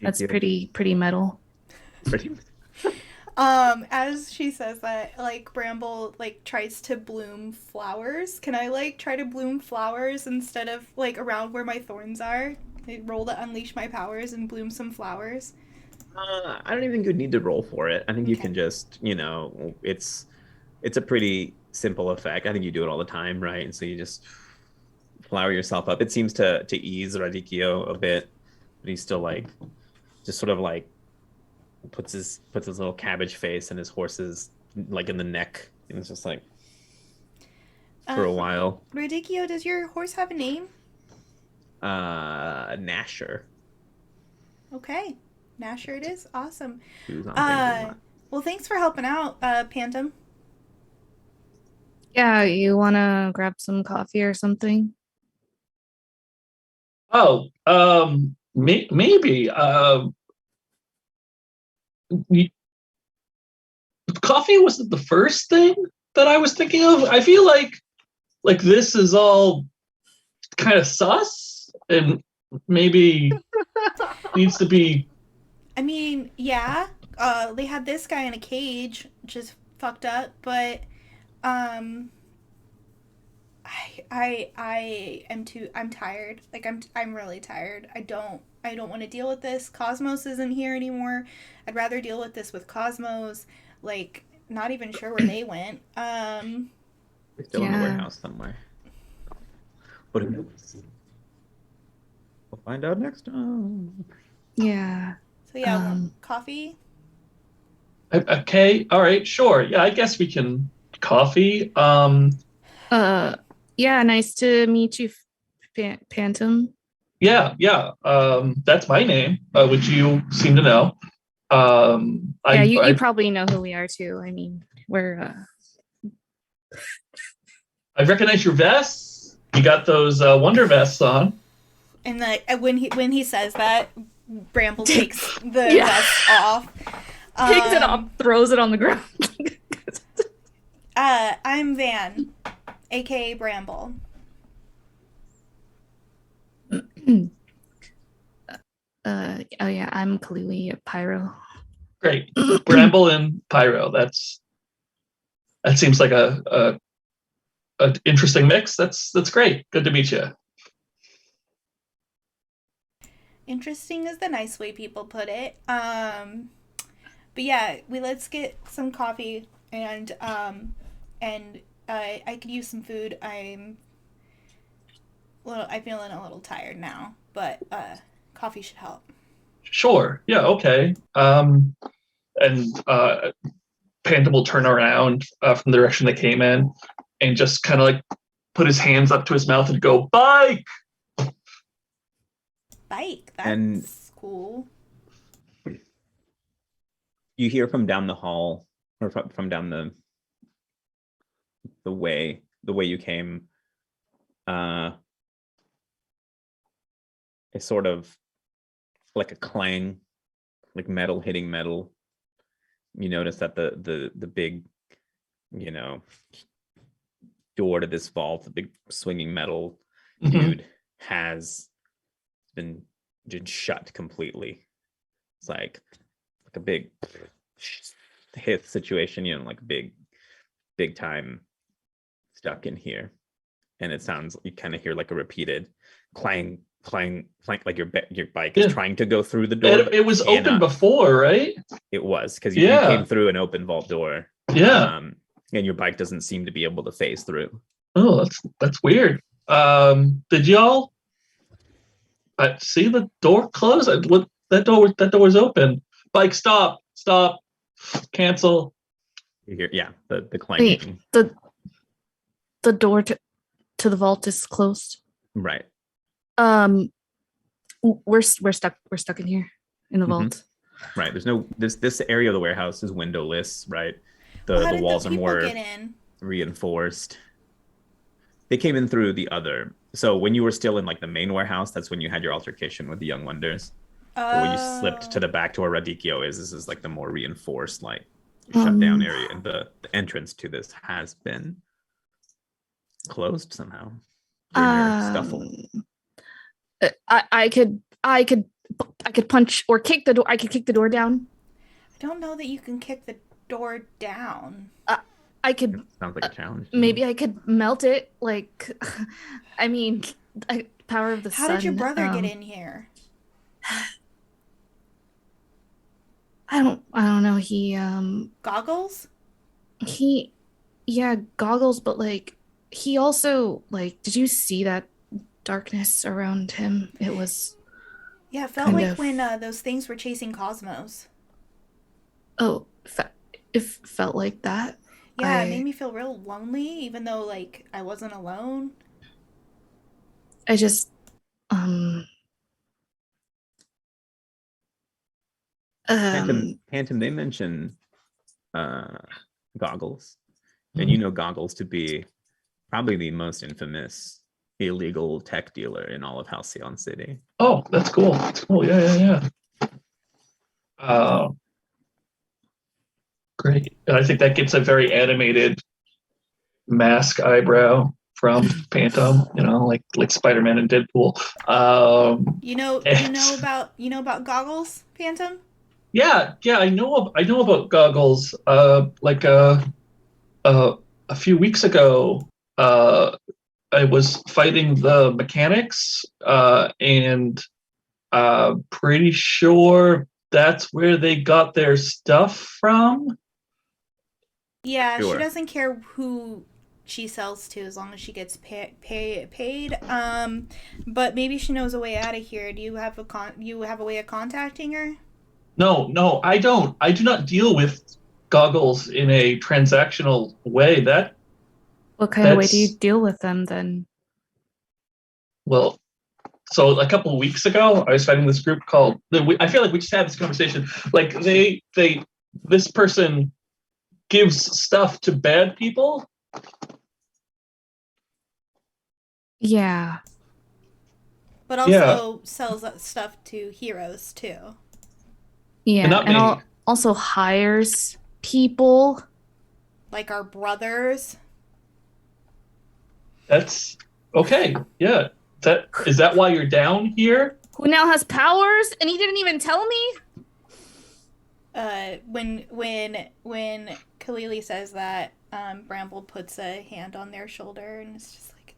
That's Thank you. pretty metal. Pretty As she says that, like Bramble like tries to bloom flowers. Can I like try to bloom flowers instead of like around where my thorns are? I roll to unleash my powers and bloom some flowers. I don't even think you need to roll for it. I think you Okay. can just, it's a pretty simple effect. I think you do it all the time, right? And so you just flower yourself up. It seems to ease Radikio a bit, but he's still like just sort of like puts his little cabbage face and his horse's like in the neck, and it's just like for a while. Radicchio, does your horse have a name? Nasher. Okay. Nasher it is. Awesome. Who's on things a lot. Well, thanks for helping out, Pantom. Yeah, you wanna grab some coffee or something? Oh, maybe. Coffee wasn't the first thing that I was thinking of. I feel like this is all kind of sus and maybe needs to be. I mean, yeah. They had this guy in a cage, which is fucked up, but I'm tired. Like I'm really tired. I don't want to deal with this. Cosmos isn't here anymore. I'd rather deal with this with Cosmos. Like, not even sure where they went. They're still in the warehouse somewhere. But who knows? We'll find out next time. Yeah. So yeah, coffee. Okay, all right, sure. Yeah, I guess we can coffee. Yeah, nice to meet you, Pantom. Yeah. That's my name, which you seem to know. Yeah, you probably know who we are too. I mean, we're I recognize your vests. You got those wonder vests on. And when he says that, Bramble takes the vest off. Takes it off, throws it on the ground. I'm Van, aka Bramble. Oh yeah, I'm Kalui Pyro. Great. Bramble and Pyro. That seems like a interesting mix. That's great. Good to meet you. Interesting is the nice way people put it. But yeah, let's get some coffee and I could use some food. I'm feeling a little tired now, but coffee should help. Sure. Yeah. Okay. And Pantom will turn around from the direction they came in, and just kind of like put his hands up to his mouth and go, "Bike." Bike. That's cool. You hear from down the hall, or from down the way you came. It's sort of like a clang, like metal hitting metal. You notice that the big, door to this vault, the big swinging metal dude, has been just shut completely. It's like a big hit situation, like big time stuck in here. And it sounds, you kind of hear like a repeated clang, like your bike is trying to go through the door. It was open before, right? It was, because you came through an open vault door. Yeah. And your bike doesn't seem to be able to phase through. Oh, that's weird. Did y'all see the door close? That door was open. Bike, stop, cancel. You hear, the clanging. Wait, the door to the vault is closed. Right. We're stuck in here in the vault. Right. There's this area of the warehouse is windowless, right? The walls are more. Get in? reinforced. They came in through the other. So when you were still in like the main warehouse, that's when you had your altercation with the Young Wonders. But when you slipped to the back to where Radikio is, this is like the more reinforced, like shut down area, and the entrance to this has been closed somehow. Scuffle. I could punch or kick the door. I could kick the door down. I don't know that you can kick the door down. I could. Sounds like a challenge. Maybe I could melt it. Like, I mean, power of the sun. How did your brother get in here? I don't know. He Goggles? Yeah, goggles, but like he also like did you see that darkness around him? It was Yeah, it felt like when those things were chasing Cosmos. Oh, it felt like that. Yeah, it made me feel real lonely, even though like I wasn't alone. I just Pantom, they mention Goggles, and you know Goggles to be probably the most infamous illegal tech dealer in all of Halcyon City. Oh, that's cool. That's cool. Yeah. Great. And I think that gets a very animated mask eyebrow from Pantom, like Spider-Man and Deadpool. You know about Goggles, Pantom? Yeah, I know about Goggles. A few weeks ago, I was fighting the mechanics, and pretty sure that's where they got their stuff from. Yeah, Sure. She doesn't care who she sells to as long as she gets paid. But maybe she knows a way out of here. Do you have a way of contacting her? No, I don't. I do not deal with Goggles in a transactional way. What kind of way do you deal with them then? Well, so a couple of weeks ago, I was fighting this group called. I feel like we just had this conversation. Like this person gives stuff to bad people. Yeah. But also sells stuff to heroes too. Yeah, and also hires people. Like our brothers. That's okay. Yeah. Is that why you're down here? Who now has powers, and he didn't even tell me? When Kalili says that, Bramble puts a hand on their shoulder, and it's just like,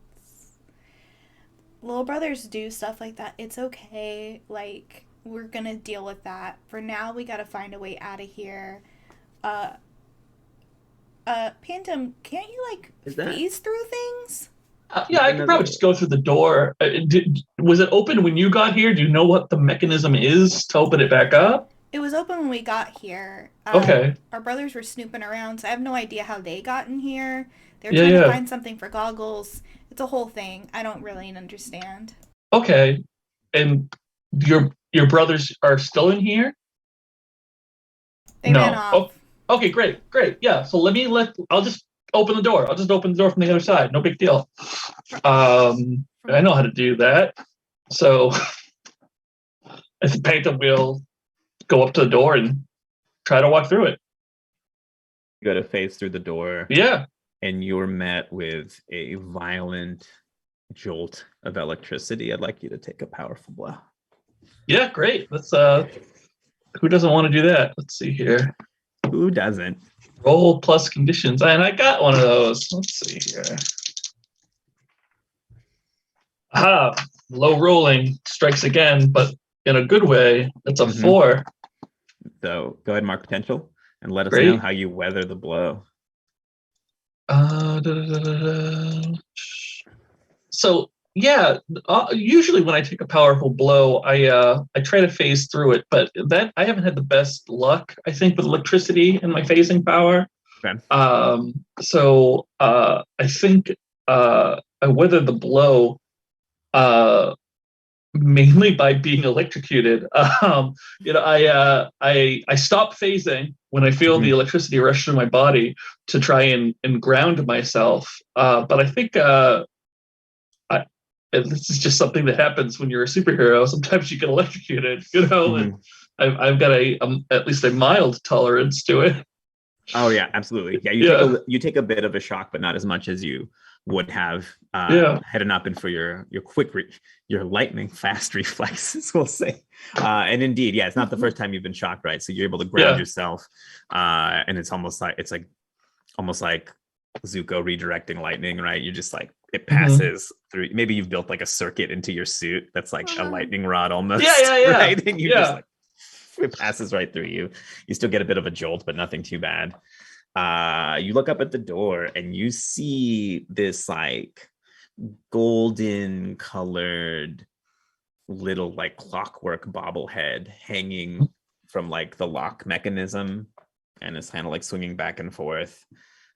little brothers do stuff like that. It's okay. Like, we're gonna deal with that. For now, we gotta find a way out of here. Pantom, can't you like phase through things? Yeah, I could probably just go through the door. Was it open when you got here? Do you know what the mechanism is to open it back up? It was open when we got here. Okay. Our brothers were snooping around, so I have no idea how they got in here. They were trying to find something for Goggles. It's a whole thing. I don't really understand. Okay. And your brothers are still in here? They ran off. Oh, okay, great. Yeah, so I'll just open the door. I'll just open the door from the other side. No big deal. I know how to do that. So I think Pantom will go up to the door and try to walk through it. You got to phase through the door. Yeah. And you're met with a violent jolt of electricity. I'd like you to take a powerful blow. Yeah, great. Let's who doesn't want to do that? Let's see here. Who doesn't? Roll plus conditions. And I got one of those. Let's see here. Aha. Low rolling strikes again, but in a good way. That's a 4. So go ahead and mark potential and let us know how you weather the blow. So yeah, usually when I take a powerful blow, I try to phase through it, but that I haven't had the best luck, I think, with electricity and my phasing power. Okay. So I think I weather the blow mainly by being electrocuted. I stop phasing when I feel the electricity rush through my body to try and ground myself. But I think and this is just something that happens when you're a superhero. Sometimes you get electrocuted, and I've got at least a mild tolerance to it. Oh yeah, absolutely. Yeah, you take a bit of a shock, but not as much as you would have had it not been for your your lightning fast reflexes, we'll say. And indeed, yeah, it's not the first time you've been shocked, right? So you're able to ground yourself, and it's almost like Zuko redirecting lightning, right? You're just like it passes through. Maybe you've built like a circuit into your suit that's like a lightning rod almost. Yeah. Right, and you just like it passes right through you. You still get a bit of a jolt, but nothing too bad. You look up at the door and you see this like golden colored little like clockwork bobblehead hanging from like the lock mechanism, and it's kind of like swinging back and forth.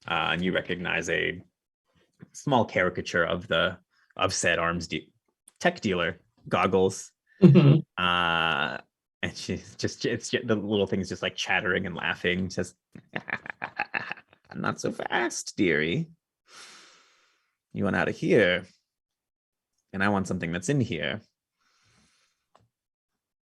And you recognize a small caricature of said tech dealer goggles. And she's it's the little thing's just like chattering and laughing, just not so fast, dearie. You want out of here, and I want something that's in here.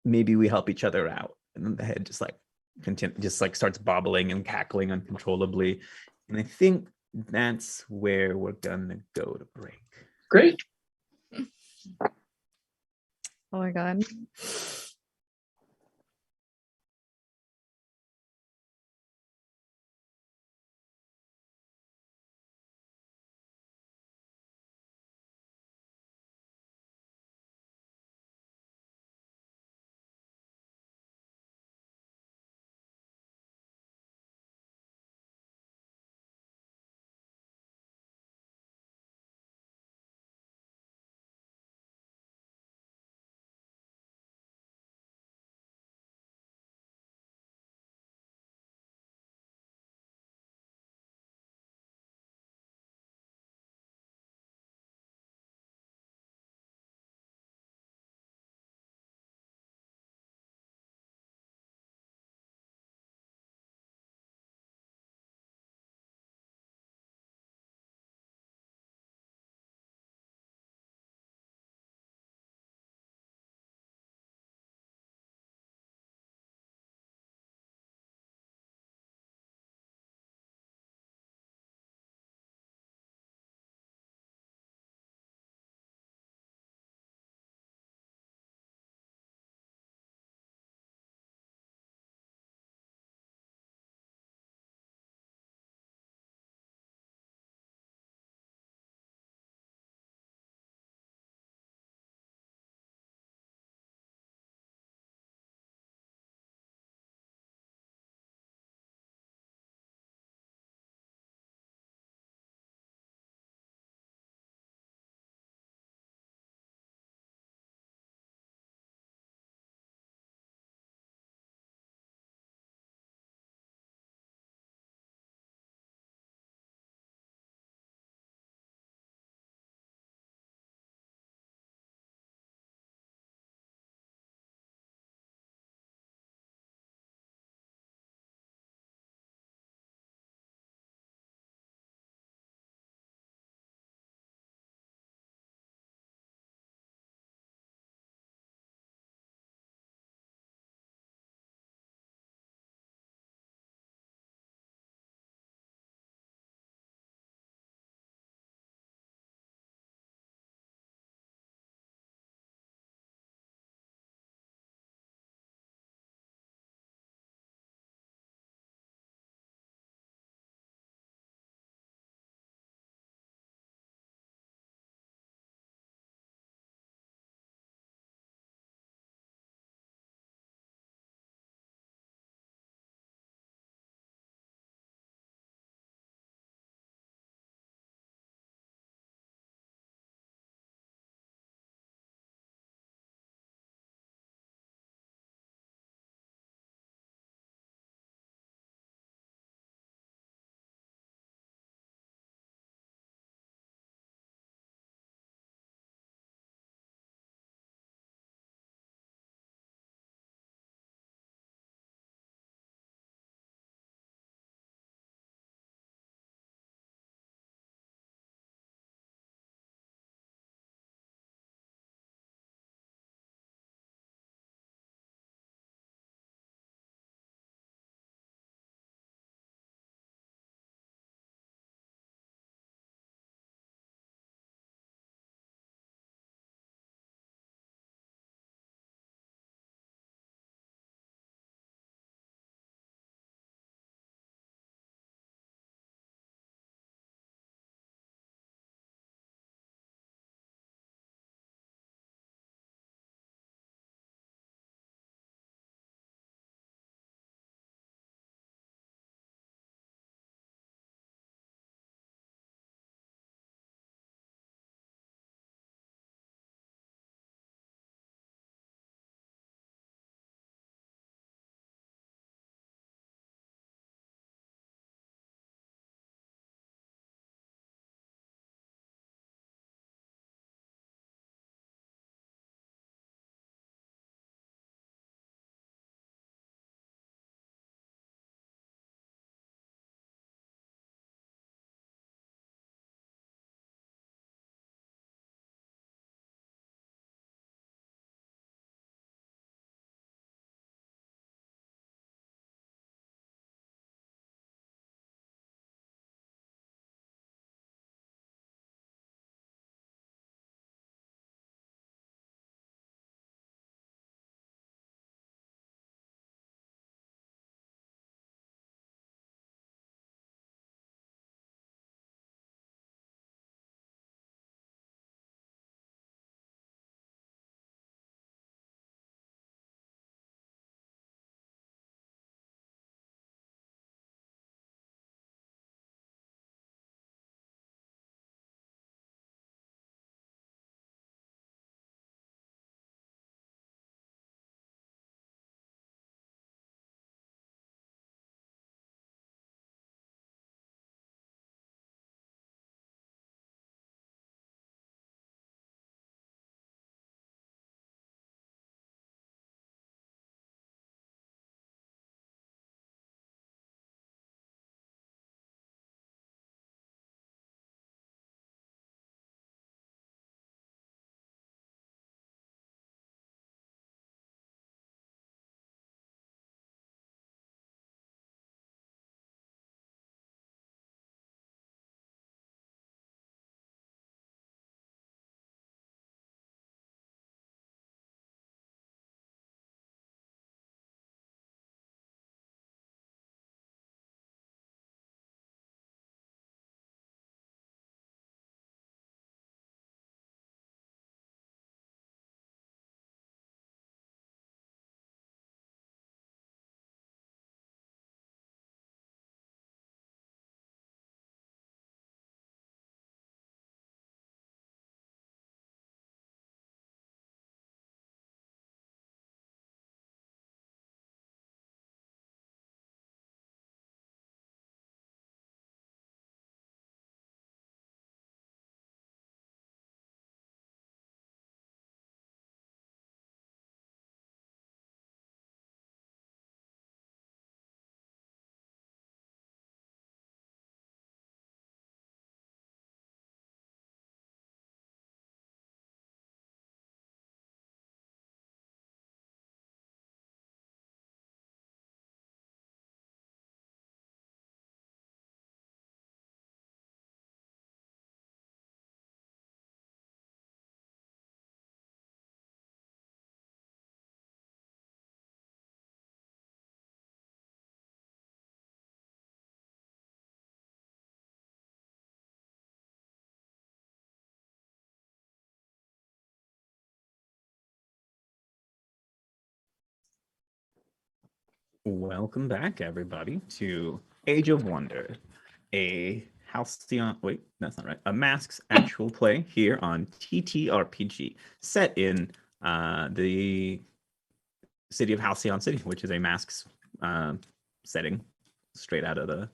Maybe we help each other out. And then the head just like starts bobbling and cackling uncontrollably. And I think that's where we're gonna go to break. Great. Oh my god. Welcome back, everybody, to Age of Wonder, a Halcyon. Wait, that's not right. A Masks actual play here on TTRPG, set in the city of Halcyon City, which is a Masks setting, straight out of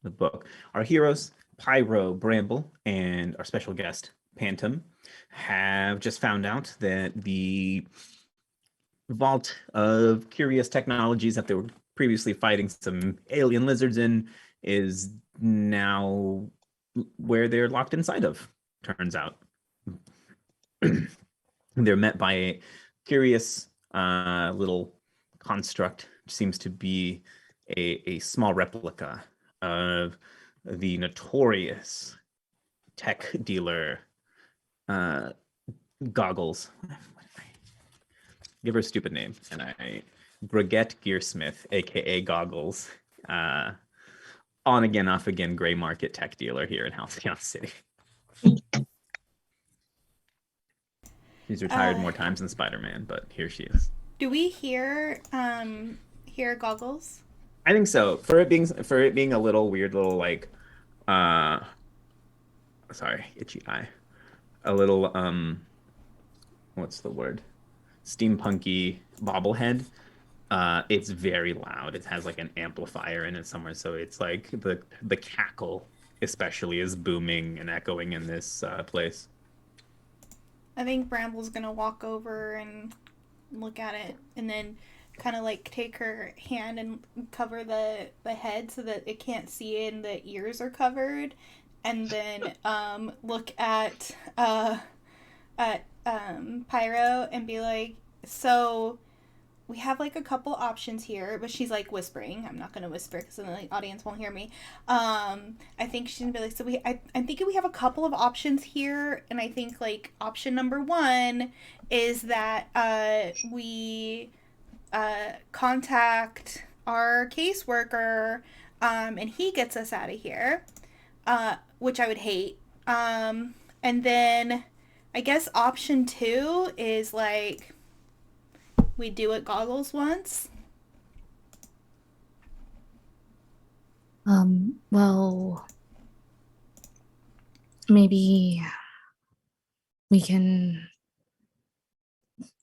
the book. Our heroes, Pyro, Bramble, and our special guest, Pantom, have just found out that the vault of curious technologies that they were previously fighting some alien lizards in is now where they're locked inside of, turns out. They're met by a curious little construct, which seems to be a small replica of the notorious tech dealer Goggles. Give her a stupid name, and Brigitte Gearsmith, aka Goggles, on again, off again, gray market tech dealer here in Halcyon City. She's retired more times than Spider-Man, but here she is. Do we hear Goggles? I think so. For it being a little weird, little like, sorry, itchy eye, a little what's the word? Steampunky bobblehead. It's very loud. It has like an amplifier in it somewhere, so it's like the cackle especially is booming and echoing in this place. I think Bramble's gonna walk over and look at it, and then kind of like take her hand and cover the head so that it can't see it and the ears are covered, and then look at Pyro and be like, so we have like a couple options here, but she's like whispering. I'm not gonna whisper because then the audience won't hear me. I think she's gonna be like, so I'm thinking we have a couple of options here, and I think like option number one is that we contact our caseworker, and he gets us out of here, which I would hate. And then I guess option two is like we do what Goggles wants. Well, maybe we can.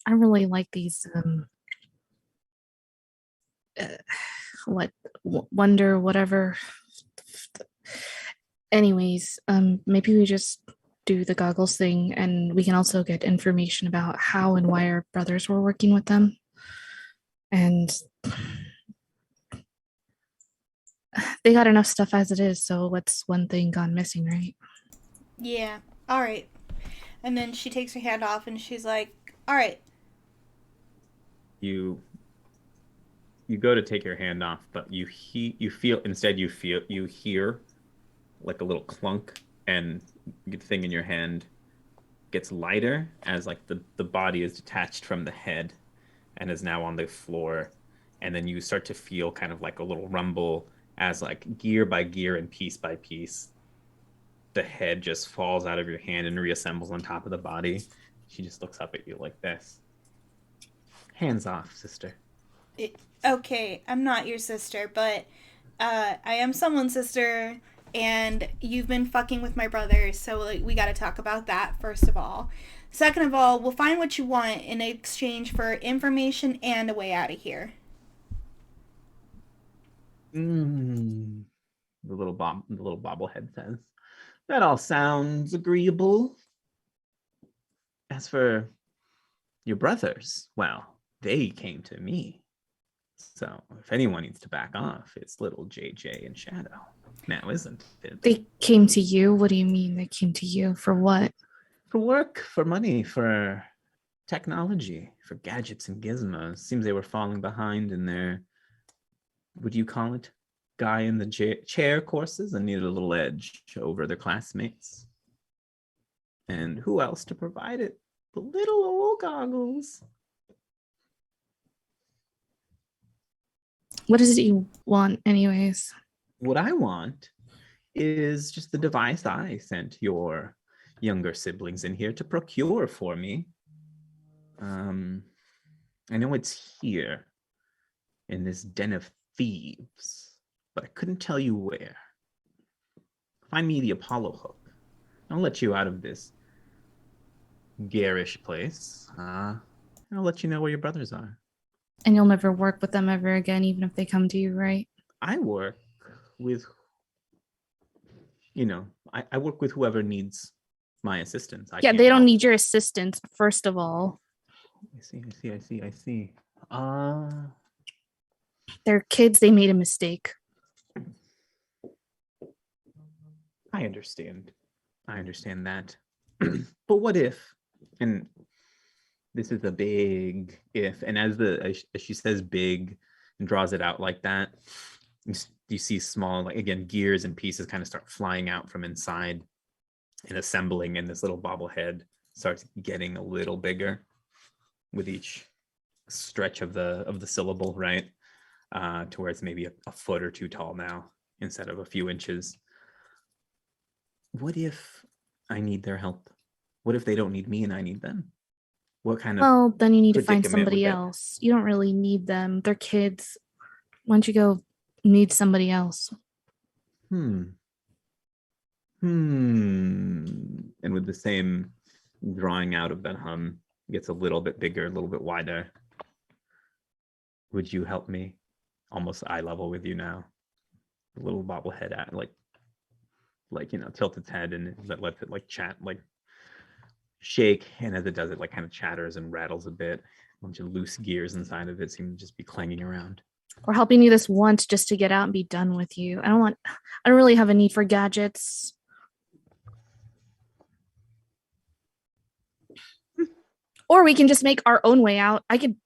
I really like these wonder whatever. Anyways, maybe we just do the Goggles thing, and we can also get information about how and why our brothers were working with them. And they got enough stuff as it is, so what's one thing gone missing, right? Yeah. All right. And then she takes her hand off and she's like, all right. You go to take your hand off, but you hear like a little clunk, and the thing in your hand gets lighter as like the body is detached from the head and is now on the floor, and then you start to feel kind of like a little rumble as like gear by gear and piece by piece the head just falls out of your hand and reassembles on top of the body. She just looks up at you like this. Hands off, sister. Okay, I'm not your sister, but I am someone's sister, and you've been fucking with my brother, so like we gotta talk about that first of all. Second of all, we'll find what you want in exchange for information and a way out of here. The little bobblehead says, that all sounds agreeable. As for your brothers, well, they came to me. So if anyone needs to back off, it's little JJ and Shadow. Now, isn't it? They came to you? What do you mean they came to you? For what? For work, for money, for technology, for gadgets and gizmos. Seems they were falling behind in their, would you call it, guy in the chair courses, and needed a little edge over their classmates. And who else to provide it? The little old Goggles. What is it you want, anyways? What I want is just the device I sent your younger siblings in here to procure for me. I know it's here. in this den of thieves, but I couldn't tell you where. Find me the Apollo hook. I'll let you out of this garish place. And I'll let you know where your brothers are. And you'll never work with them ever again, even if they come to you, right? I work with, I work with whoever needs my assistance. Yeah, they don't need your assistance, first of all. I see. They're kids, they made a mistake. I understand that. But what if, and this is a big if, and as she says big and draws it out like that, you see small, like, again, gears and pieces kind of start flying out from inside and assembling, and this little bobblehead starts getting a little bigger with each stretch of the syllable, right? To where it's maybe a foot or two tall now instead of a few inches. What if I need their help? What if they don't need me and I need them? What kind of... Well, then you need to find predicament would somebody that- else. You don't really need them. They're kids. Why don't you go need somebody else? And with the same drawing out of that hum, gets a little bit bigger, a little bit wider. Would you help me? Almost eye level with you now. A little bobblehead at like tilt its head, and that lets it like chat, like shake, and as it does, it like kind of chatters and rattles a bit. A bunch of loose gears inside of it seem to just be clanging around. We're helping you this once just to get out and be done with you. I don't really have a need for gadgets. Or we can just make our own way out. I could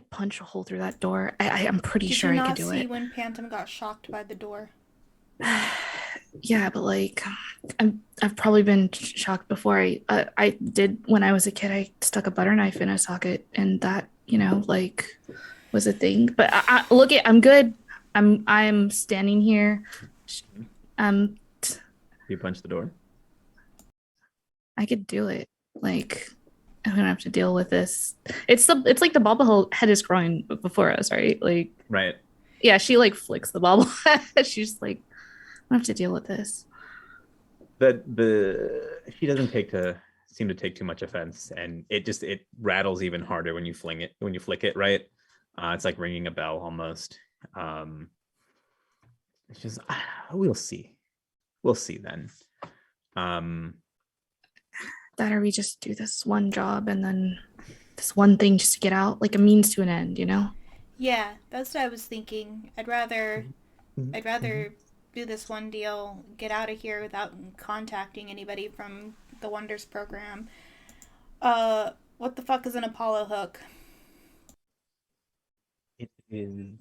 punch a hole through that door. I'm pretty sure I could do it. Did you not see when Pantom got shocked by the door? Yeah, but like I've probably been shocked before. I did when I was a kid. I stuck a butter knife in a socket, and that was a thing. But I'm good. I'm standing here. You punch the door. I could do it. Like, I don't have to deal with this. It's like the bobblehead is growing before us, right? Like, right. Yeah, she like flicks the bobblehead. She's like, I don't have to deal with this. She doesn't seem to take too much offense, and it rattles even harder when you flick it, right? It's like ringing a bell almost. It's just we'll see then. That or we just do this one job and then this one thing just to get out, like a means to an end, Yeah, that's what I was thinking. I'd rather do this one deal, get out of here without contacting anybody from the Wonders program. What the fuck is an Apollo hook? It is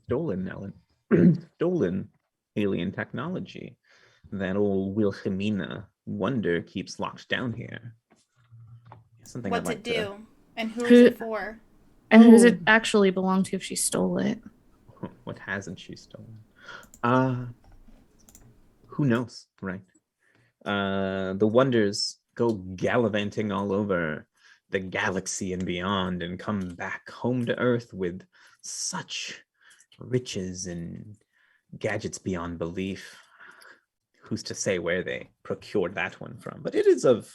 stolen alien technology that old Wilhelmina Wonder keeps locked down here. Something What's I'd like it do? And who is it for? And who does it actually belong to if she stole it? What hasn't she stolen? Who knows, right? The Wonders go gallivanting all over the galaxy and beyond and come back home to Earth with such riches and gadgets beyond belief. Who's to say where they procured that one from? But it is of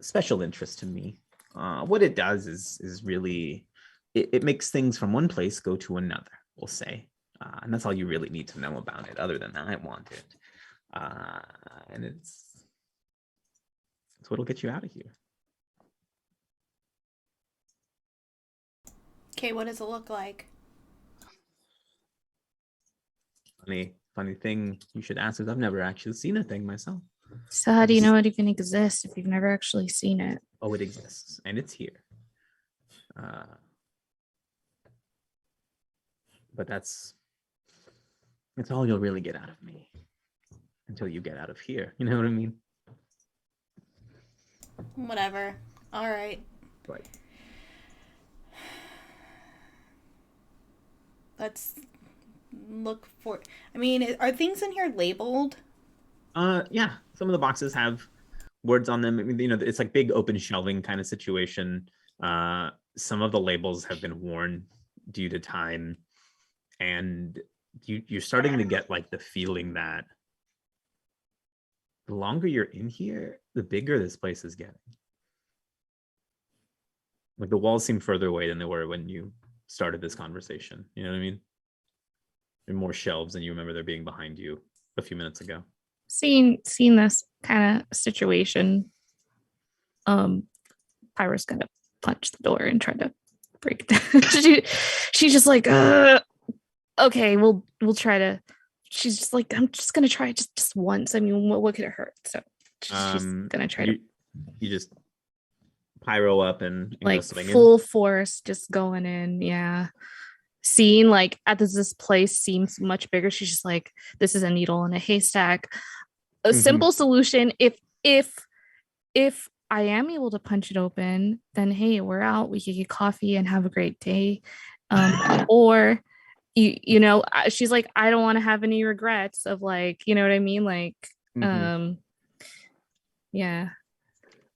special interest to me. What it does is really, it makes things from one place go to another, we'll say. And that's all you really need to know about it. Other than that, I want it. And it's what'll get you out of here. Okay, what does it look like? Funny thing you should ask is I've never actually seen a thing myself. So how do you know it even exists if you've never actually seen it? Oh, it exists, and it's here. But that's all you'll really get out of me until you get out of here. You know what I mean? Whatever. All right. Right. Let's look for... I mean, are things in here labeled? Yeah. Some of the boxes have words on them. I mean, it's like big open shelving kind of situation. Some of the labels have been worn due to time, and you're starting to get like the feeling that the longer you're in here, the bigger this place is getting. Like the walls seem further away than they were when you started this conversation. You know what I mean? There are more shelves than you remember there being behind you a few minutes ago. Seeing this kind of situation, Pyra's gonna punch the door and try to break it down. She's just like, okay, we'll try to. She's just like, I'm just gonna try just once. I mean, what could it hurt? So she's gonna try to. You just pyro up and like swinging. Full force, just going in. Yeah. Seeing like this place seems much bigger. She's just like, this is a needle in a haystack. A simple solution. If I am able to punch it open, then hey, we're out. We could get coffee and have a great day. Or you know, she's like, I don't want to have any regrets of like, you know what I mean? Like, yeah.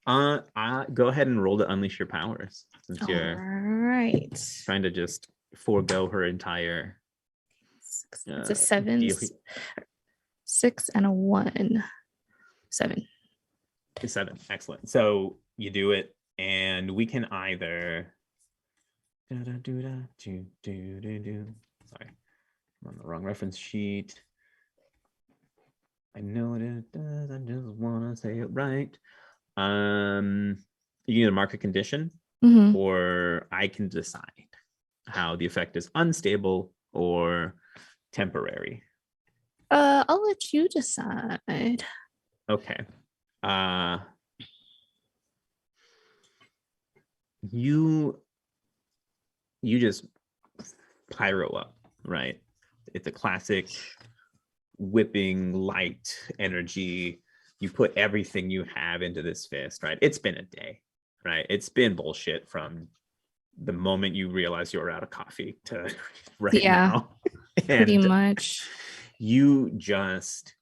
Go ahead and roll to unleash your powers since you're trying to just forego her entire. It's a 7, 6, and a 1. 7. 7. Excellent. So you do it, and we can either. Sorry, I'm on the wrong reference sheet. I know what it does. I just want to say it right. You can either mark a condition, or I can decide how the effect is unstable or temporary. I'll let you decide. Okay. You just pyro up, right? It's a classic whipping light energy. You put everything you have into this fist, right? It's been a day, right? It's been bullshit from the moment you realize you're out of coffee to now. Pretty much. You just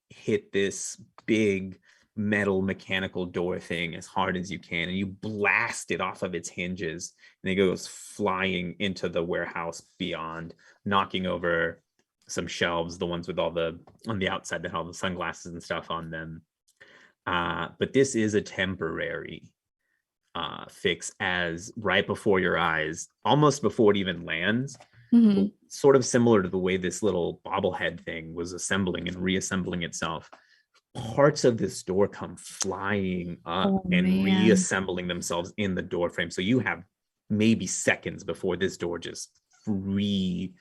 hit this big metal mechanical door thing as hard as you can, and you blast it off of its hinges, and it goes flying into the warehouse beyond, knocking over some shelves, the ones with all the on the outside that have all the sunglasses and stuff on them. But this is a temporary fix, as right before your eyes, almost before it even lands, sort of similar to the way this little bobblehead thing was assembling and reassembling itself. Parts of this door come flying up reassembling themselves in the door frame. So you have maybe seconds before this door just reforms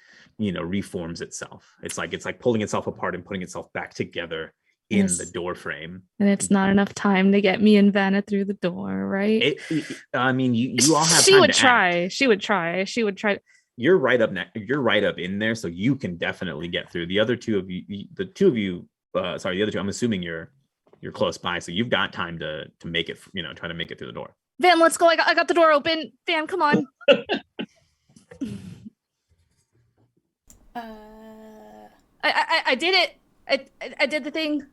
itself. It's like pulling itself apart and putting itself back together in the door frame. And it's not enough time to get me and Vanna through the door, right? I mean, you all have. She would try. She would try. You're right up You're right up in there, so you can definitely get through. The other two of you, the other two, I'm assuming you're close by, so you've got time to make it, try to make it through the door. Van, let's go. I got the door open. Van, come on. I did it. I did the thing.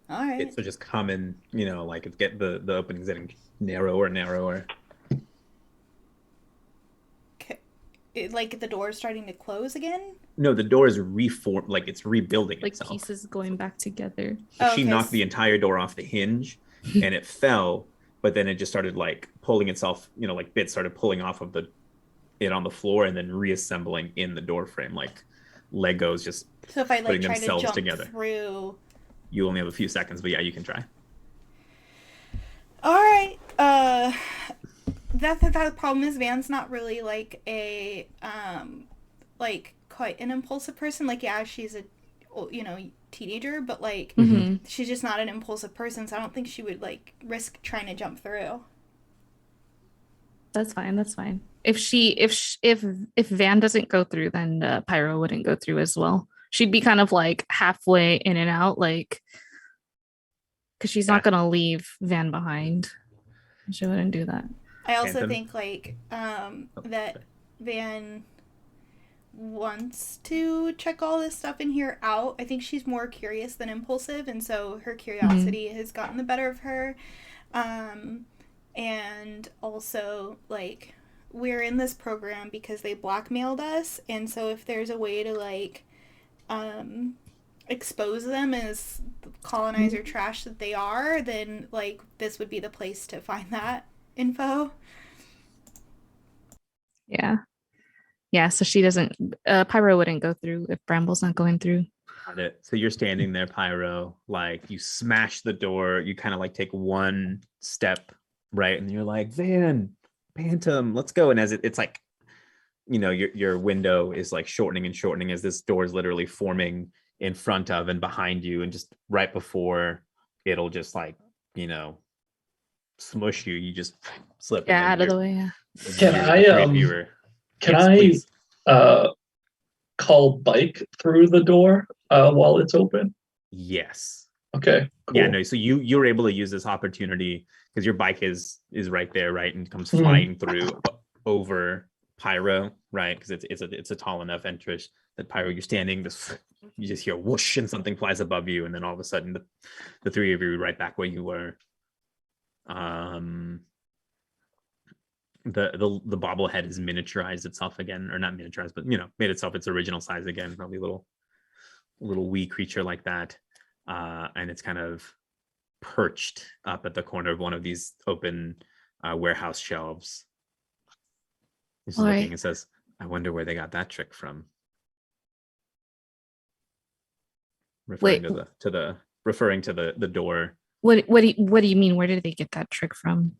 All right. So just coming, like it's the opening's getting narrower and narrower. Like the door is starting to close again? No, the door is reformed, like it's rebuilding like itself. Pieces going back together. She knocked the entire door off the hinge and it fell, but then it just started like pulling itself, like bits started pulling off of it on the floor and then reassembling in the door frame, like Legos just so if I putting try themselves to jump together. Through... You only have a few seconds, but yeah, you can try. All right. That problem is Van's not really like a like quite an impulsive person. Like, yeah, she's a teenager, but like she's just not an impulsive person, so I don't think she would like risk trying to jump through. That's fine. If Van doesn't go through, then Pyro wouldn't go through as well. She'd be kind of like halfway in and out, like, because she's not gonna leave Van behind. She wouldn't do that. I also think like that Van wants to check all this stuff in here out. I think she's more curious than impulsive, and so her curiosity has gotten the better of her. and also like we're in this program because they blackmailed us, and so if there's a way to like expose them as colonizer trash that they are, then like this would be the place to find that info. Yeah, so she doesn't Pyro wouldn't go through if Bramble's not going through. Got it. So you're standing there, Pyro, like you smash the door, you kind of like take one step right, and you're like, Van, Pantom, let's go. And as it's like, you know, your window is like shortening and shortening as this door is literally forming in front of and behind you, and just right before it'll just like, you know, smush you, you just slip. Yeah, out of the way. Yeah. Can I call Bike through the door while it's open? Yes. Okay. Cool. Yeah. No. So you're able to use this opportunity because your bike is right there, right, and comes flying through over Pyro, right? Because it's a tall enough entrance that Pyro, you're standing, you just hear whoosh and something flies above you, and then all of a sudden the three of you are right back where you were. The bobblehead has miniaturized itself again, or not miniaturized, but you know, made itself its original size again, probably a little wee creature like that, and it's kind of perched up at the corner of one of these open warehouse shelves. He's looking and says, I wonder where they got that trick from. Referring to the door. What do you mean? Where did they get that trick from?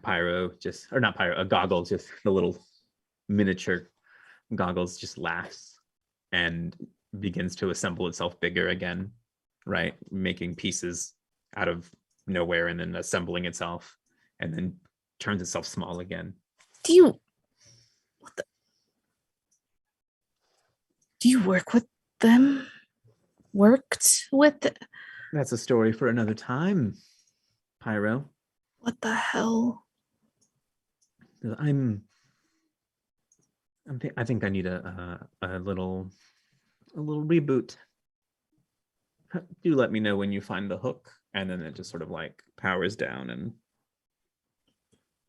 Pyro Goggles, just the little miniature Goggles, just laughs and begins to assemble itself bigger again, right? Making pieces out of nowhere and then assembling itself, and then turns itself small again. Do you work with them? Worked with? That's a story for another time, Pyro. What the hell? I think I need a little reboot. Do let me know when you find the hook. And then it just sort of like powers down, and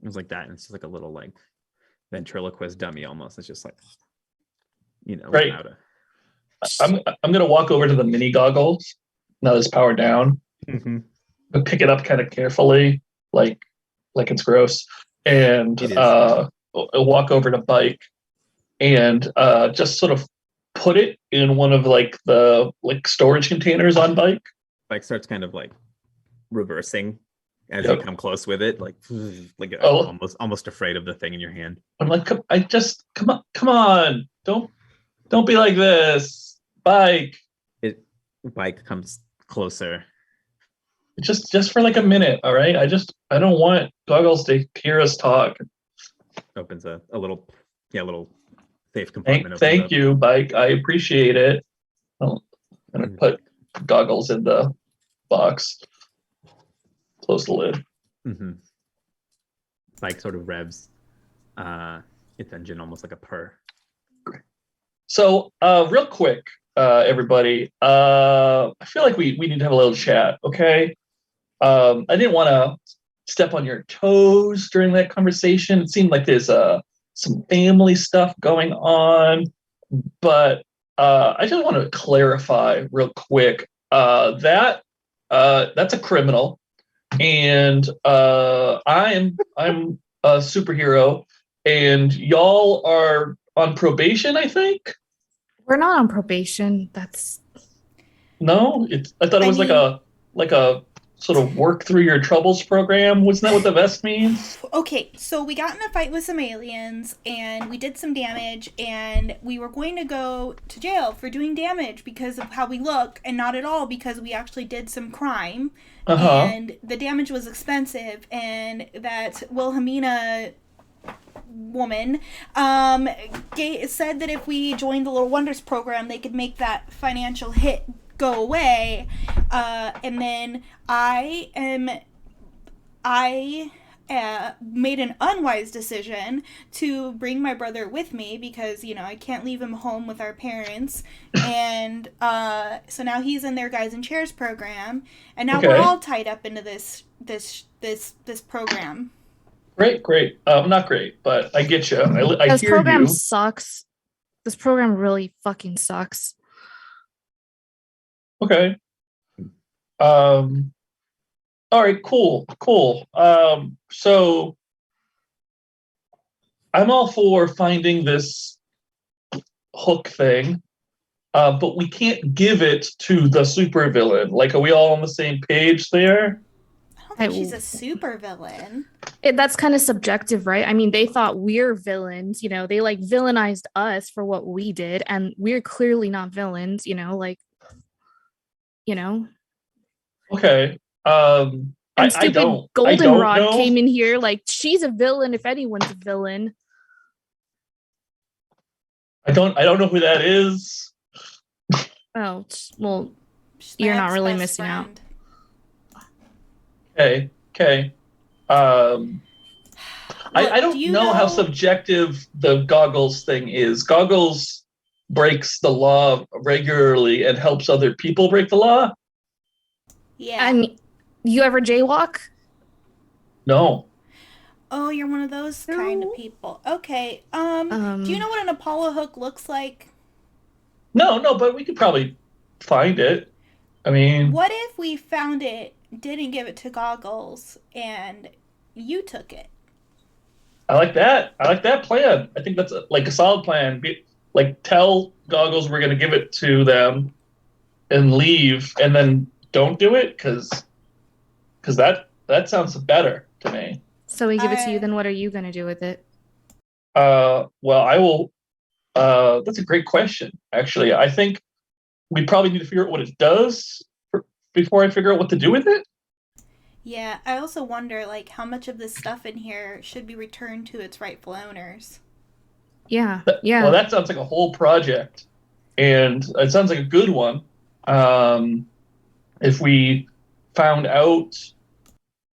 it was like that. And it's just like a little like ventriloquist dummy almost. It's just like, you know, right. I'm gonna walk over to the mini goggles now that it's powered down. But pick it up kind of carefully, like it's gross, and walk over to Bike and just sort of put it in one of like the storage containers on Bike. Bike starts kind of like reversing as you come close with it, like almost afraid of the thing in your hand. I'm like, come on, don't be like this, Bike. Bike comes closer. Just for like a minute, all right? I don't want Goggles to hear us talk. Opens a little safe compartment. Thank you, Bike. I appreciate it. I'm gonna put Goggles in the box. Close the lid. Bike sort of revs its engine almost like a purr. So real quick, everybody, I feel like we need to have a little chat, okay? I didn't want to step on your toes during that conversation. It seemed like there's some family stuff going on, but I just want to clarify real quick that that's a criminal, and I'm a superhero, and y'all are on probation, I think. We're not on probation. No, I thought it was like a sort of work through your troubles program. Wasn't that what the vest means? Okay, so we got in a fight with some aliens, and we did some damage, and we were going to go to jail for doing damage because of how we look, and not at all because we actually did some crime. And the damage was expensive, and that Wilhelmina woman said that if we joined the Little Wonders program, they could make that financial hit go away, and then I made an unwise decision to bring my brother with me because, you know, I can't leave him home with our parents. And so now he's in their Guys and Chairs program, and now we're Okay. all tied up into this program. Great. Not great, but I get you. I This hear program you. sucks. This program really fucking sucks. Okay. All right, cool. So I'm all for finding this hook thing, but we can't give it to the supervillain. Like, are we all on the same page there? I don't think she's a super villain. That's kind of subjective, right? I mean, they thought we're villains, you know, they like villainized us for what we did, and we're clearly not villains, you know, like, you know. Okay. And I stupid don't Goldenrod know. came in here like she's a villain if anyone's a villain. I don't know who that is. Oh, well, She's my you're not really ex-best missing out. Okay. I don't know how subjective the goggles thing is. Goggles breaks the law regularly and helps other people break the law. Yeah. And you ever jaywalk? No. Oh, you're one of those kind of people. Okay. Do you know what an Apollo hook looks like? No, but we could probably find it. I mean, what if we found it, didn't give it to Goggles, and you took it? I like that plan. I think that's like a solid plan. Like, tell Goggles we're going to give it to them and leave, and then don't do it because that sounds better to me. So we give it to you, then what are you going to do with it? Well, I will. That's a great question. Actually, I think we probably need to figure out what it does before I figure out what to do with it. Yeah, I also wonder, like, how much of this stuff in here should be returned to its rightful owners. Yeah. Well, that sounds like a whole project, and it sounds like a good one. If we found out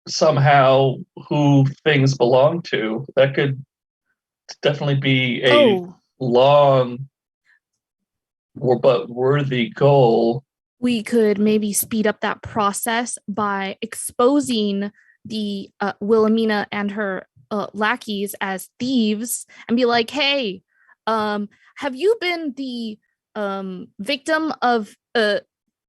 somehow who things belong to, that could definitely be a long but worthy goal. We could maybe speed up that process by exposing the Wilhelmina and her lackeys as thieves and be like, hey, have you been the victim of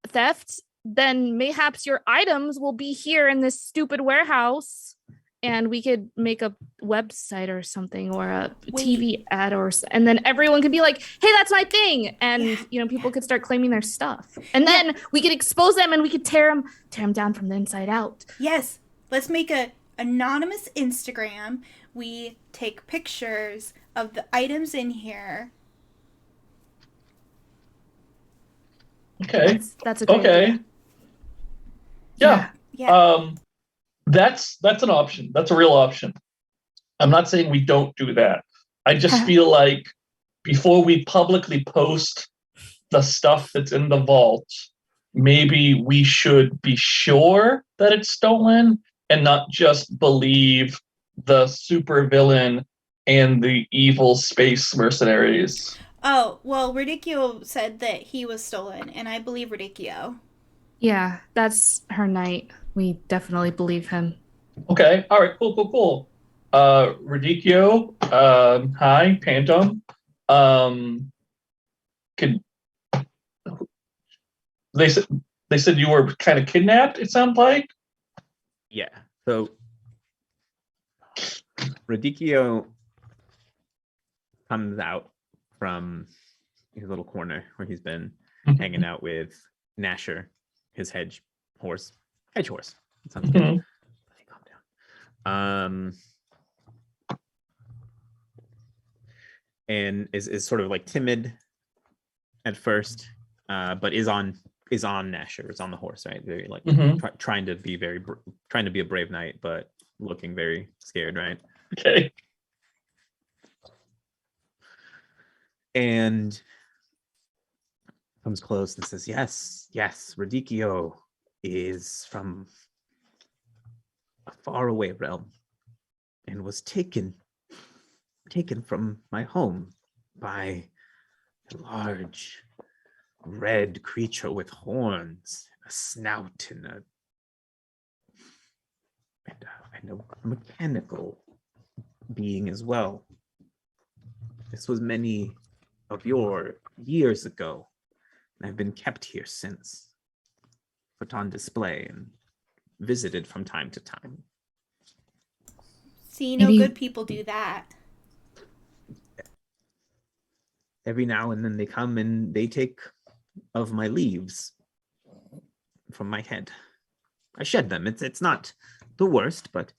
theft? Then mayhaps your items will be here in this stupid warehouse. And we could make a website or something, or a TV ad, and then everyone could be like, hey, that's my thing. And, you know, people could start claiming their stuff. And then we could expose them and we could tear them down from the inside out. Yes. Let's make a anonymous Instagram. We take pictures of the items in here. Okay. That's a great idea. Yeah. Yeah. That's an option. That's a real option. I'm not saying we don't do that. I just feel like before we publicly post the stuff that's in the vault, maybe we should be sure that it's stolen and not just believe the supervillain and the evil space mercenaries. Oh, well, Radicchio said that he was stolen, and I believe Radicchio. Yeah, that's her knight. We definitely believe him. Okay. All right. Cool. Radicchio, hi, Pantom. They said you were kind of kidnapped, it sounds like? Yeah. So Radicchio comes out from his little corner where he's been hanging out with Nasher, his hedge horse. That sounds good. Let me calm down. And is sort of like timid at first, but is on Nasher, is on the horse, right? Very like trying to be a brave knight, but looking very scared, right? Okay. And comes close and says, yes, Radicchio is from a faraway realm. and was taken from my home by a large red creature with horns, a snout, and a mechanical being as well. This was many of your years ago, and I've been kept here since, put on display and visited from time to time. See, no Maybe- good people do that. Every now and then they come and they take of my leaves from my head. I shed them. It's not the worst, but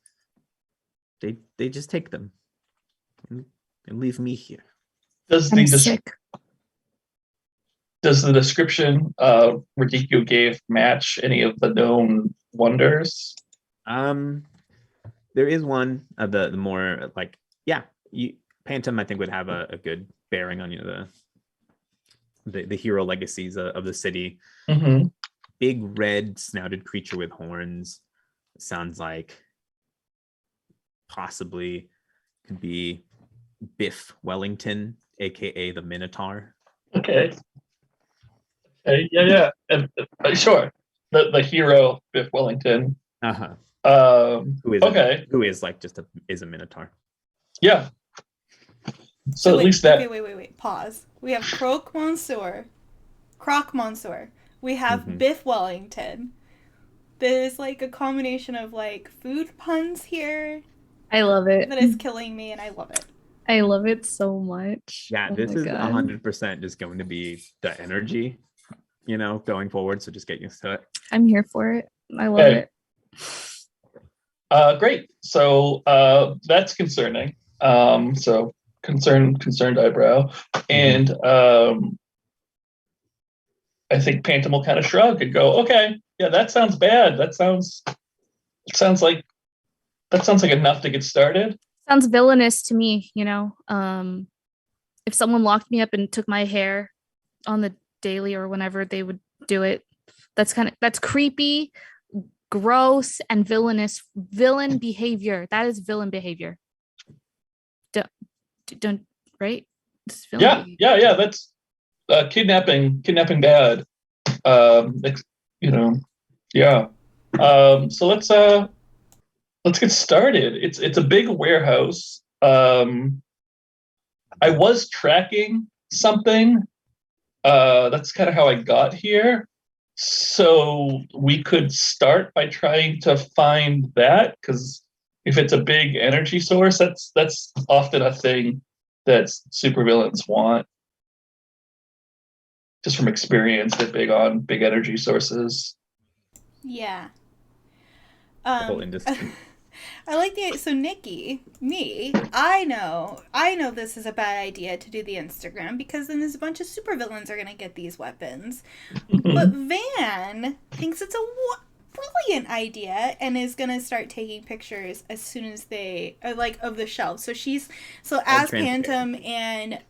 they just take them and leave me here. Does I'm the sick. does the description Radicchio gave match any of the known wonders? There is one of the more like, Pantom I think would have a good bearing on the hero legacies of the city. Mm-hmm. Big red snouted creature with horns. Sounds like possibly could be Biff Wellington, aka the Minotaur. Okay. Yeah. Sure. The hero Biff Wellington. Uh-huh. Okay. Who is like is a Minotaur. Yeah. So wait, at least that. Okay, wait. Pause. We have Croc Monsieur. We have Biff Wellington. There's like a combination of like food puns here I love it. that is killing me, and I love it. I love it so much. Yeah, Oh this my is God. 100% just going to be the energy, going forward. So just get used to it. I'm here for it. I love Okay. it. Great. So that's concerning. So concerned eyebrow, and I think Pantom will kind of shrug and go, "Okay, yeah, that sounds bad. That sounds like enough to get started." Sounds villainous to me, if someone locked me up and took my hair on the daily or whenever they would do it, that's creepy, gross, and villain behavior. That is villain behavior. Don't right? It's villain behavior. Yeah. That's kidnapping bad. Yeah. So let's get started. It's a big warehouse. I was tracking something. That's kind of how I got here. So we could start by trying to find that, because if it's a big energy source, that's often a thing that supervillains want. Just from experience, they're big on big energy sources. Yeah. The whole industry. I like so Nikki, I know this is a bad idea to do the Instagram, because then there's a bunch of supervillains are gonna get these weapons. But Van thinks it's a brilliant idea and is gonna start taking pictures as soon as they are like of the shelves. So as Pantom and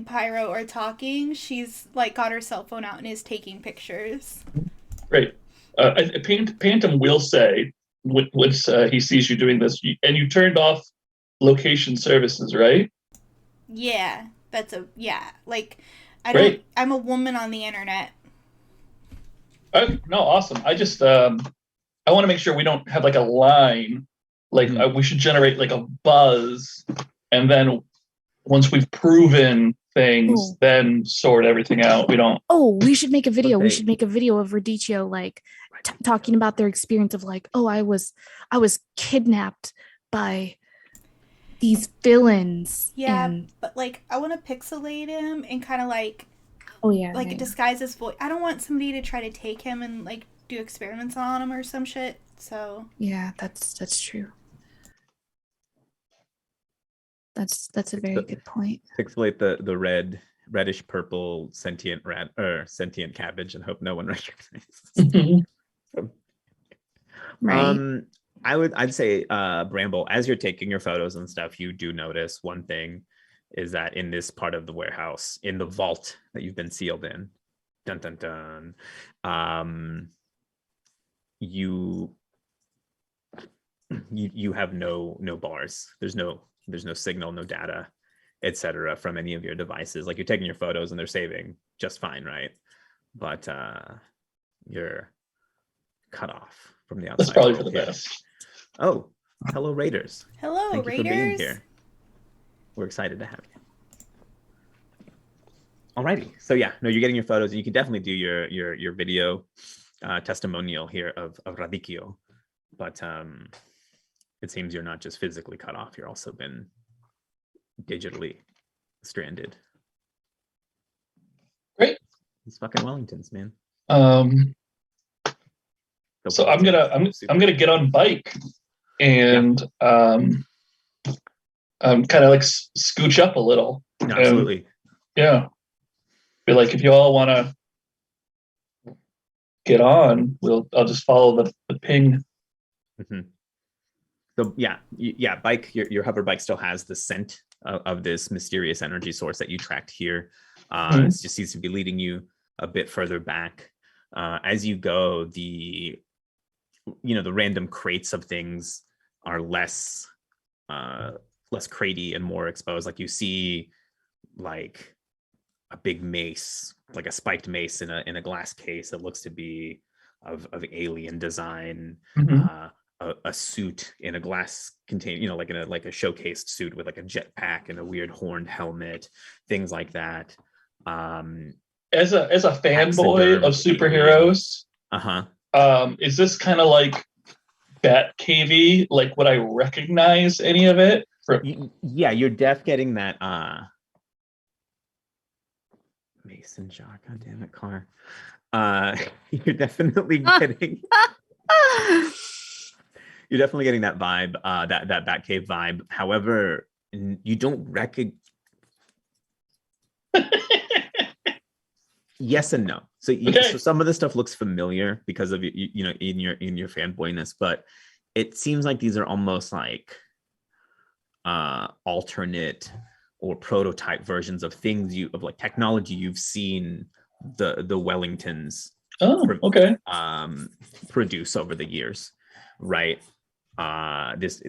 Pyro are talking, she's like got her cell phone out and is taking pictures. Great. Pantom will say, once he sees you doing this, and you turned off location services, right? Yeah, like Great. I'm a woman on the internet. No, awesome. I just I want to make sure we don't have like a line. Like we should generate like a buzz, and then once we've proven things, then sort everything out. We don't. Oh, we should make a video. We should make a video of Radicchio like talking about their experience of like, oh, I was kidnapped by these villains. Yeah, but like I want to pixelate him and kind of like, disguise his voice. I don't want somebody to try to take him and like do experiments on him or some shit. So yeah, that's true. That's a very good point. Pixelate the reddish purple sentient cabbage and hope no one recognizes. Right. I'd say Bramble, as you're taking your photos and stuff, you do notice one thing is that in this part of the warehouse, in the vault that you've been sealed in, you you have no bars. There's no signal, no data, etc. from any of your devices. Like you're taking your photos and they're saving just fine, right? But you're cut off from the outside. That's probably world for the here. best. Oh, hello, Raiders. Hello, Thank Raiders. you for being here. We're excited to have you. Alrighty, so yeah, no, you're getting your photos, and you can definitely do your video testimonial here of Radicchio, but it seems you're not just physically cut off; you're also been digitally stranded. Great. It's fucking Wellingtons, man. So I'm gonna get on bike and kind of like scooch up a little. No, absolutely. Yeah. Be like, if you all want to get on, I'll just follow the ping. Mm-hmm. So yeah, bike. Your hover bike still has the scent of this mysterious energy source that you tracked here. It just seems to be leading you a bit further back. As you go, the random crates of things are less cratey and more exposed. Like you see, like a big mace, like a spiked mace in a glass case that looks to be of alien design. A suit in a glass container, like a showcased suit with like a jetpack and a weird horned helmet, things like that. As a fanboy of superheroes, is this kind of like Batcave-y? Like, would I recognize any of it? Yeah, you're getting that Mason jar. God damn it, car. You're definitely getting. You're definitely getting that vibe, that Batcave vibe. However, you don't recognize. Yes and no. So, so some of the stuff looks familiar because of in your fanboyness, but it seems like these are almost like alternate or prototype versions of things of like technology you've seen the Wellingtons produce over the years, right? This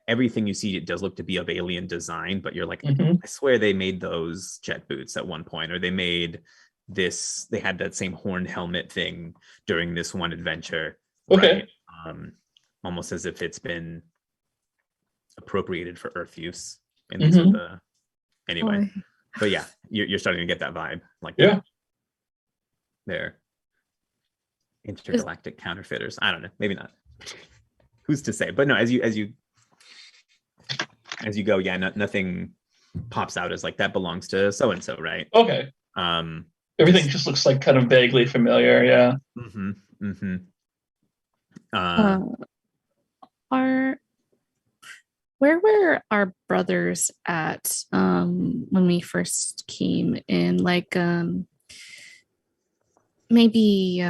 everything you see, it does look to be of alien design, but you're like, I swear they made those jet boots at one point, or they made this, they had that same horned helmet thing during this one adventure, right? Almost as if it's been appropriated for Earth use. And these are the anyway. But yeah, you're starting to get that vibe, like they're intergalactic counterfeiters. I don't know, maybe not. Who's to say? But no, as you go, nothing pops out as like that belongs to so and so, right? Okay. Everything just looks like kind of vaguely familiar. Yeah. Where were our brothers at when we first came in? Like maybe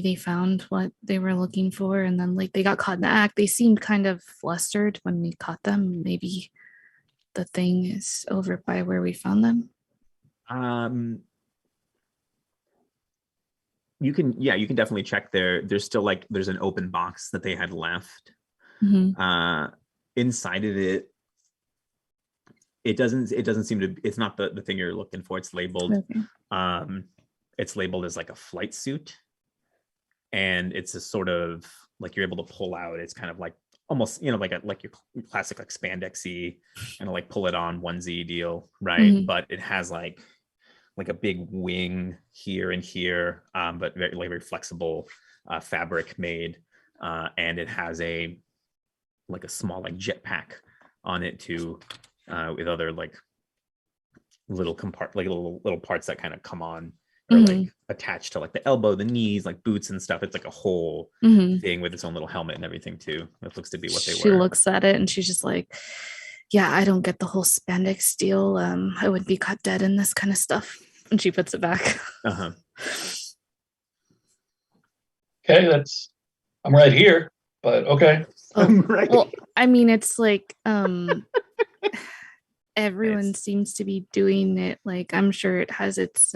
they found what they were looking for and then like they got caught in the act. They seemed kind of flustered when we caught them. Maybe the thing is over by where we found them. You can definitely check there. There's still there's an open box that they had left. Inside of it, it doesn't seem to, it's not the thing you're looking for. It's labeled it's labeled as like a flight suit, and it's a sort of like you're able to pull out. It's kind of like almost like your classic like spandexy and like pull it on onesie deal, right? But it has like a big wing here and here, but very flexible fabric made, and it has a small like jetpack on it too, with other like little little parts that kind of come on or like attached to like the elbow, the knees, like boots and stuff. It's like a whole thing with its own little helmet and everything too. It looks to be what they were. She looks at it and she's just like, yeah, I don't get the whole spandex deal. I would be caught dead in this kind of stuff. And she puts it back. Okay, I'm right here, but okay. Right. Well, I mean, it's like everyone seems to be doing it. Like, I'm sure it has its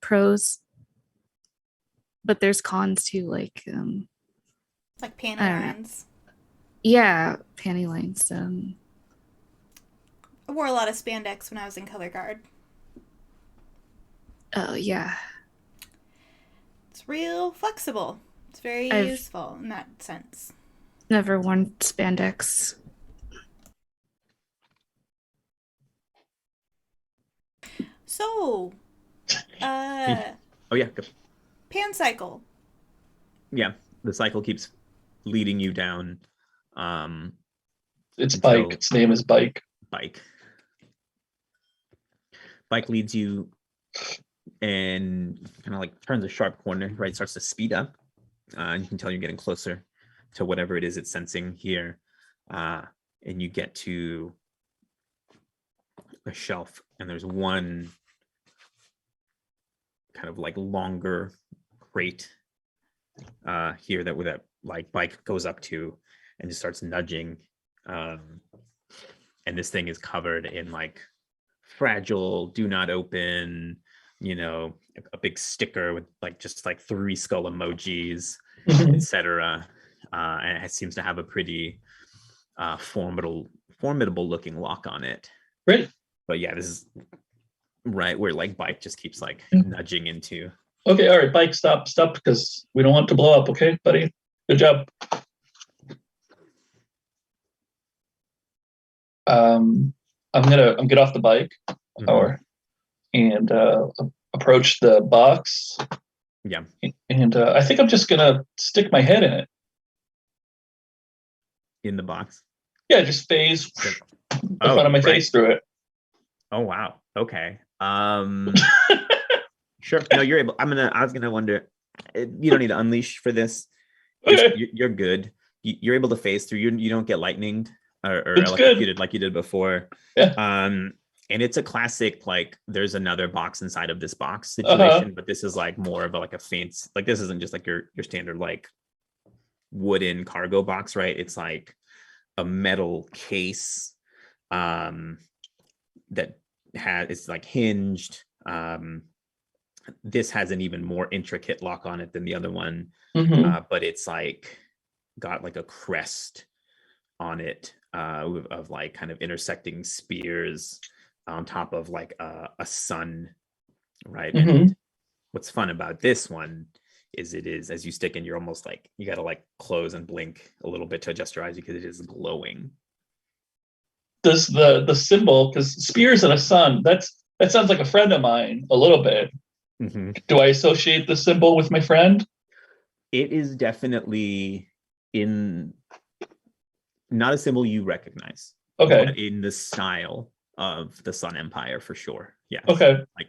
pros. but there's cons too, like Like panty I don't know. lines. Yeah, panty lines. I wore a lot of spandex when I was in color guard. Oh yeah. It's real flexible. It's very I've useful in that sense. never worn spandex. So, Oh yeah, go. pan cycle. Yeah. The cycle keeps leading you down. It's Until- Bike. Its name is Bike. Bike. Bike leads you and kind of like turns a sharp corner, right? Starts to speed up. And you can tell you're getting closer to whatever it is it's sensing here. And you get to a shelf, and there's one kind of like longer crate here that like Bike goes up to and just starts nudging. And this thing is covered in like fragile, do not open, a big sticker with like just like 3 skull emojis, etc. And it seems to have a pretty formidable looking lock on it. Great. But yeah, this is right where like Bike just keeps like nudging into. Okay, all right, Bike, stop, because we don't want to blow up, okay, buddy? Good job. I'm gonna get off the bike and approach the box. Yeah. And I think I'm just gonna stick my head in it. In the box. Yeah, just phase the front of my face through it. Oh wow. Okay. Sure. No, you're able. I was gonna wonder. You don't need to unleash for this. Okay. You're good. You're able to phase through. You don't get lightninged or like you did before. Yeah. And it's a classic, like there's another box inside of this box situation, but this is like more of like a fancy, like this isn't just like your standard like wooden cargo box, right? It's like a metal case that it's like hinged. This has an even more intricate lock on it than the other one, but it's like got like a crest on it of like kind of intersecting spears on top of like a sun, right? And what's fun about this one is it is, as you stick in, you're almost like you got to like close and blink a little bit to adjust your eyes because it is glowing. Does the symbol, because spears and a sun, that sounds like a friend of mine a little bit. Do I associate the symbol with my friend? It is definitely not a symbol you recognize. Okay. But in the style of the Sun Empire for sure. Yeah. Okay. Like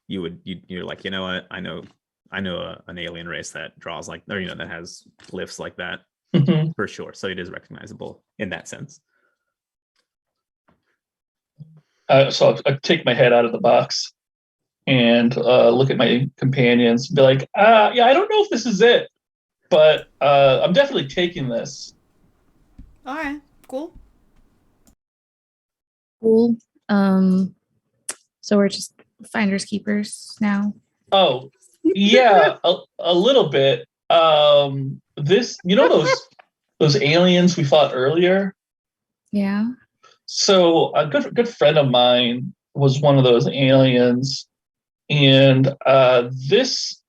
you're like, you know what? I know an alien race that draws like, or that has glyphs like that for sure. So it is recognizable in that sense. So I take my head out of the box and look at my companions and be like, yeah, I don't know if this is it, but I'm definitely taking this. All right, cool. Cool. So we're just finders keepers now. Oh, yeah, a little bit. This, those aliens we fought earlier. Yeah. So a good friend of mine was one of those aliens, and this,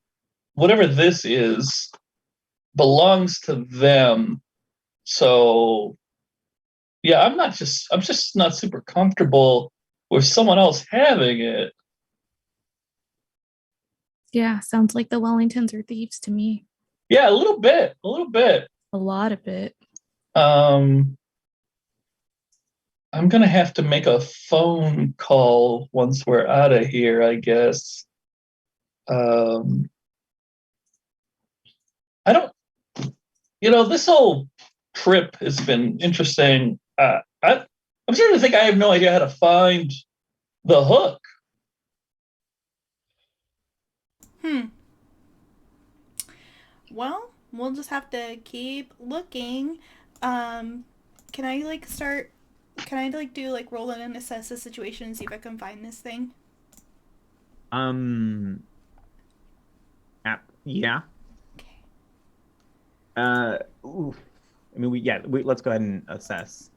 whatever this is, belongs to them. So yeah, I'm just not super comfortable with someone else having it. Yeah, sounds like the Wellingtons are thieves to me. Yeah, a little bit. A lot of it. I'm gonna have to make a phone call once we're out of here, I guess. I don't, this whole trip has been interesting. I'm starting to think I have no idea how to find the hook. Well, we'll just have to keep looking. Can I do like roll in and assess the situation and see if I can find this thing? Yeah. Ooh. I mean, let's go ahead and assess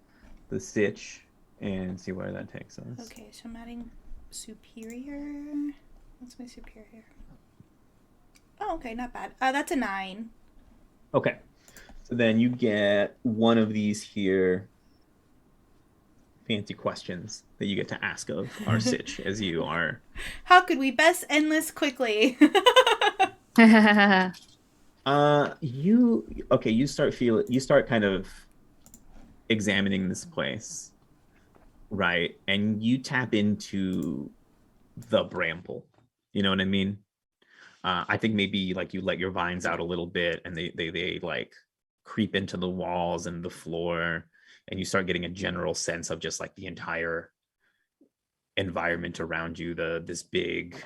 the sitch and see where that takes us. Okay, so I'm adding superior. What's my superior? Oh, okay, not bad. That's a 9. Okay. So then you get one of these here fancy questions that you get to ask of our sitch as you are. How could we best end this quickly? You start kind of examining this place, right? And you tap into the bramble. You know what I mean? I think maybe like you let your vines out a little bit and they like creep into the walls and the floor, and you start getting a general sense of just like the entire environment around you, this big,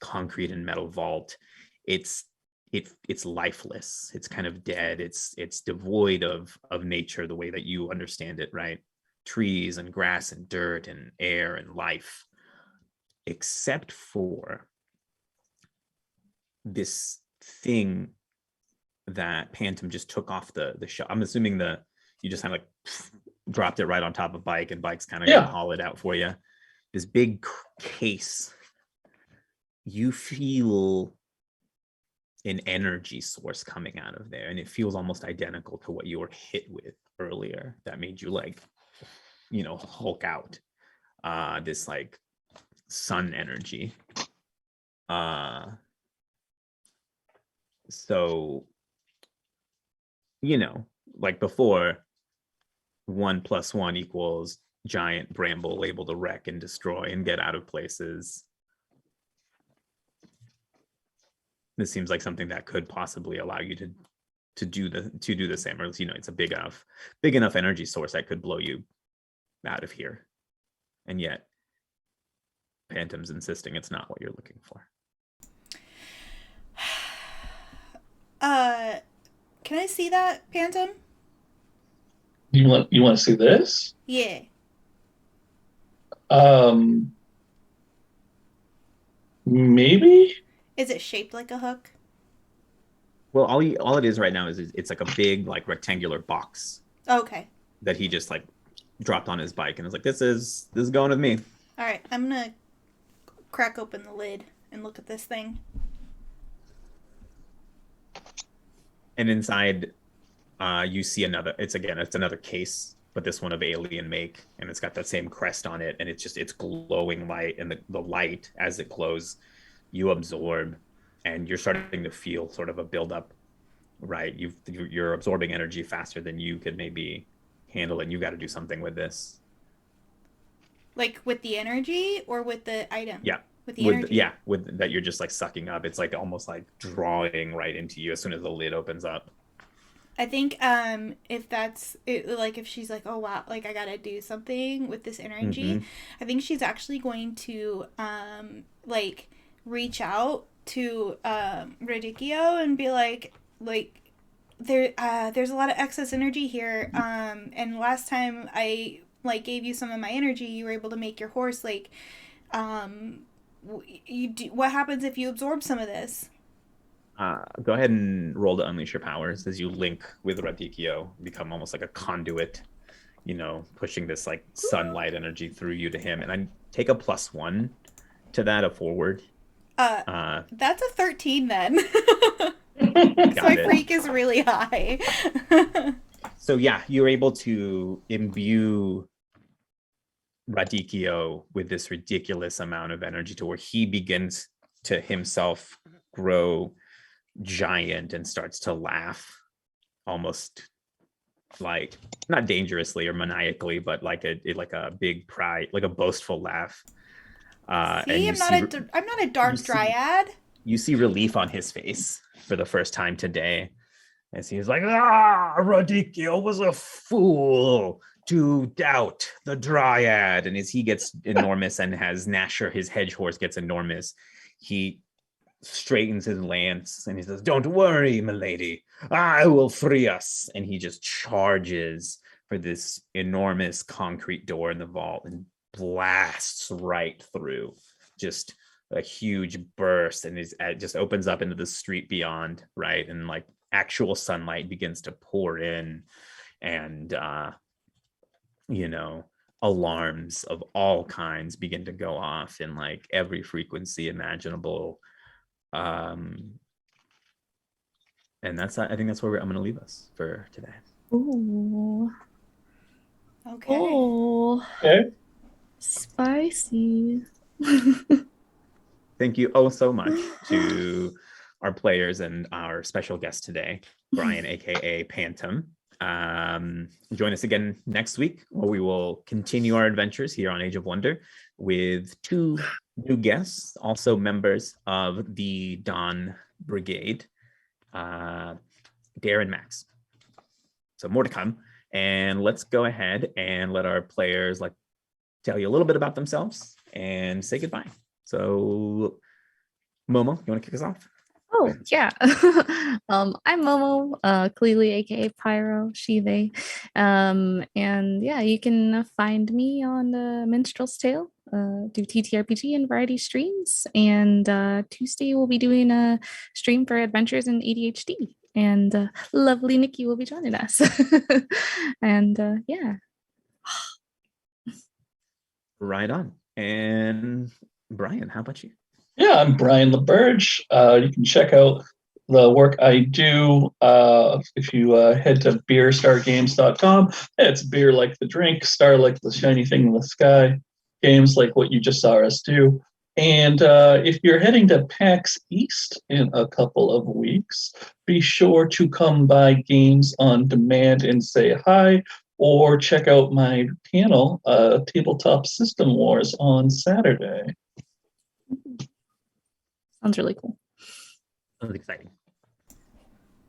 concrete and metal vault. It's lifeless. It's kind of dead. It's devoid of nature the way that you understand it, right? Trees and grass and dirt and air and life, except for this thing that Pantom just took off the shelf. I'm assuming you just kind of like dropped it right on top of Bike, and Bike's kind of gonna haul it out for you. This big case, you feel an energy source coming out of there, and it feels almost identical to what you were hit with earlier that made you like, Hulk out. This like sun energy. So, like before, 1 + 1 equals giant bramble able to wreck and destroy and get out of places. This seems like something that could possibly allow you to do the same, or it's a big enough energy source that could blow you out of here. And yet Pantom's insisting it's not what you're looking for. Can I see that, Pantom? You want to see this? Yeah. Maybe. Is it shaped like a hook? Well, all it is right now is it's like a big like rectangular box. Okay. That he just like dropped on his bike and is like, this is going with me. All right, I'm gonna crack open the lid and look at this thing. And inside, you see it's another case, but this one of alien make, and it's got that same crest on it, and it's glowing light, and the light as it glows, you absorb, and you're starting to feel sort of a buildup, right? You're absorbing energy faster than you could maybe handle, and you got to do something with this. Like with the energy or with the item? Yeah. With the energy? With that you're just like sucking up. It's like almost like drawing right into you as soon as the lid opens up. I think if that's it, like if she's like, oh wow, like I gotta do something with this energy, I think she's actually going to like reach out to Radicchio and be like there's a lot of excess energy here, and last time I like gave you some of my energy, you were able to make your horse like what happens if you absorb some of this? Go ahead and roll to unleash your powers as you link with Radicchio, become almost like a conduit, pushing this like sunlight energy through you to him. And I take a +1 to that, a forward. That's a 13 then. My freak is really high. So yeah, you're able to imbue Radicchio with this ridiculous amount of energy to where he begins to himself grow giant and starts to laugh, almost like not dangerously or maniacally, but like a big pride, like a boastful laugh. See, I'm not a dark dryad. You see relief on his face for the first time today, as he's like, Radicchio was a fool to doubt the dryad. And as he gets enormous and has Nasher, his hedge horse, gets enormous, he straightens his lance and he says, don't worry, milady, I will free us. And he just charges for this enormous concrete door in the vault and blasts right through, just a huge burst, and it just opens up into the street beyond, right? And like actual sunlight begins to pour in, and alarms of all kinds begin to go off in like every frequency imaginable. And I think that's where I'm going to leave us for today. Ooh. Okay. Oh, Okay. spicy. Thank you so much to our players and our special guest today, Brian, aka Pantom. Join us again next week, where we will continue our adventures here on Age of Wonder with 2 new guests, also members of the Dawn Brigade, Dare and Max. So more to come, and let's go ahead and let our players tell you a little bit about themselves and say goodbye. So, Momo, you want to kick us off? Oh, yeah. I'm Momo, Cleely, aka Pyro, she, they. And yeah, you can find me on the Minstrel's Tale, do TTRPG and variety streams. And Tuesday we'll be doing a stream for Adventures in ADHD. And lovely Nikki will be joining us. And yeah. Right on. And Brian, how about you? Yeah, I'm Brian LaBerge. You can check out the work I do if you head to beerstargames.com. It's beer like the drink, star like the shiny thing in the sky, games like what you just saw us do. And if you're heading to PAX East in a couple of weeks, be sure to come by Games on Demand and say hi, or check out my panel, Tabletop System Wars, on Saturday. Sounds really cool. Sounds exciting.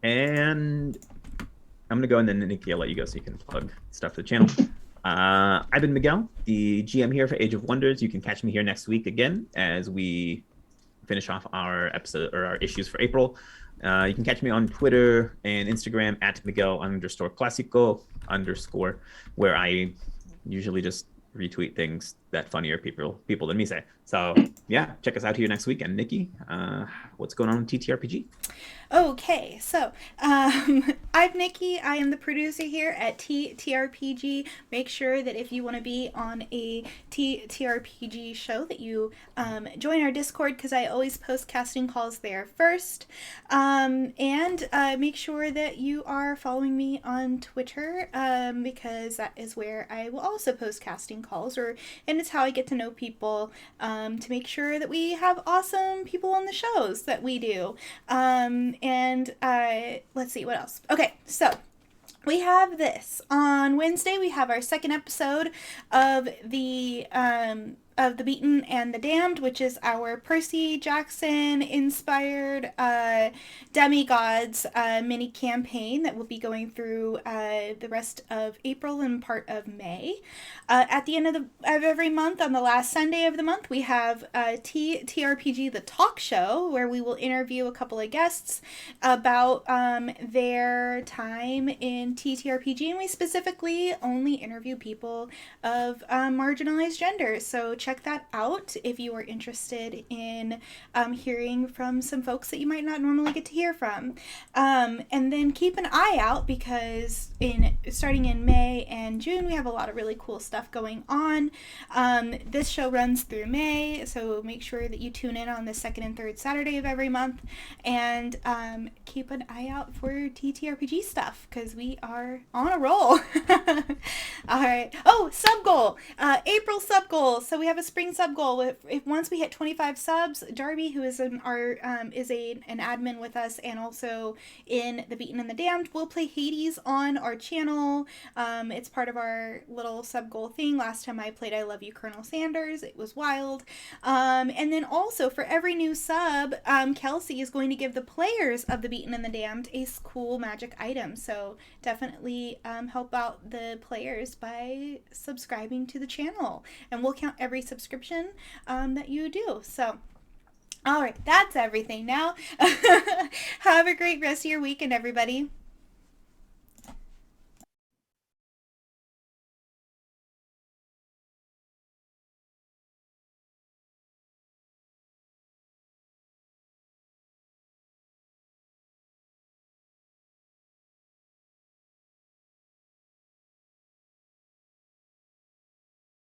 And I'm going to go, and then Nikki, I'll let you go so you can plug stuff for the channel. I've been Miguel, the GM here for Age of Wonders. You can catch me here next week again as we finish off our episode or our issues for April. You can catch me on Twitter and Instagram at Miguel_Clasico_, where I usually just retweet things that funnier people than me say. So yeah, check us out here next week. And Nikki, what's going on with TTRPG? Okay, so I'm Nikki. I am the producer here at TTRPG. Make sure that if you want to be on a TTRPG show that you join our Discord, because I always post casting calls there first. And make sure that you are following me on Twitter, because that is where I will also post casting calls, and it's how I get to know people, to make sure that we have awesome people on the shows that we do. And let's see what else. Okay, so we have this on Wednesday. We have our second episode of the Beaten and the Damned, which is our Percy Jackson inspired Demigods mini campaign that will be going through the rest of April and part of May. At the end of every month, on the last Sunday of the month, we have TRPG the Talk Show, where we will interview a couple of guests about their time in TTRPG, and we specifically only interview people of marginalized genders. So check that out if you are interested in hearing from some folks that you might not normally get to hear from. And then keep an eye out, because starting in May and June, we have a lot of really cool stuff going on. This show runs through May, so make sure that you tune in on the second and third Saturday of every month, and keep an eye out for TTRPG stuff, because we are on a roll. All right. Oh, sub goal. April sub goal. So we have a spring sub goal. If once we hit 25 subs, Darby, who is an admin with us and also in the Beaten and the Damned, will play Hades on our channel. It's part of our little sub goal thing. Last time I played I Love You, Colonel Sanders. It was wild. And then also for every new sub, Kelsey is going to give the players of the Beaten and the Damned a cool magic item. So definitely help out the players by subscribing to the channel, and we'll count every subscription that you do. So all right, that's everything now. Have a great rest of your weekend, everybody.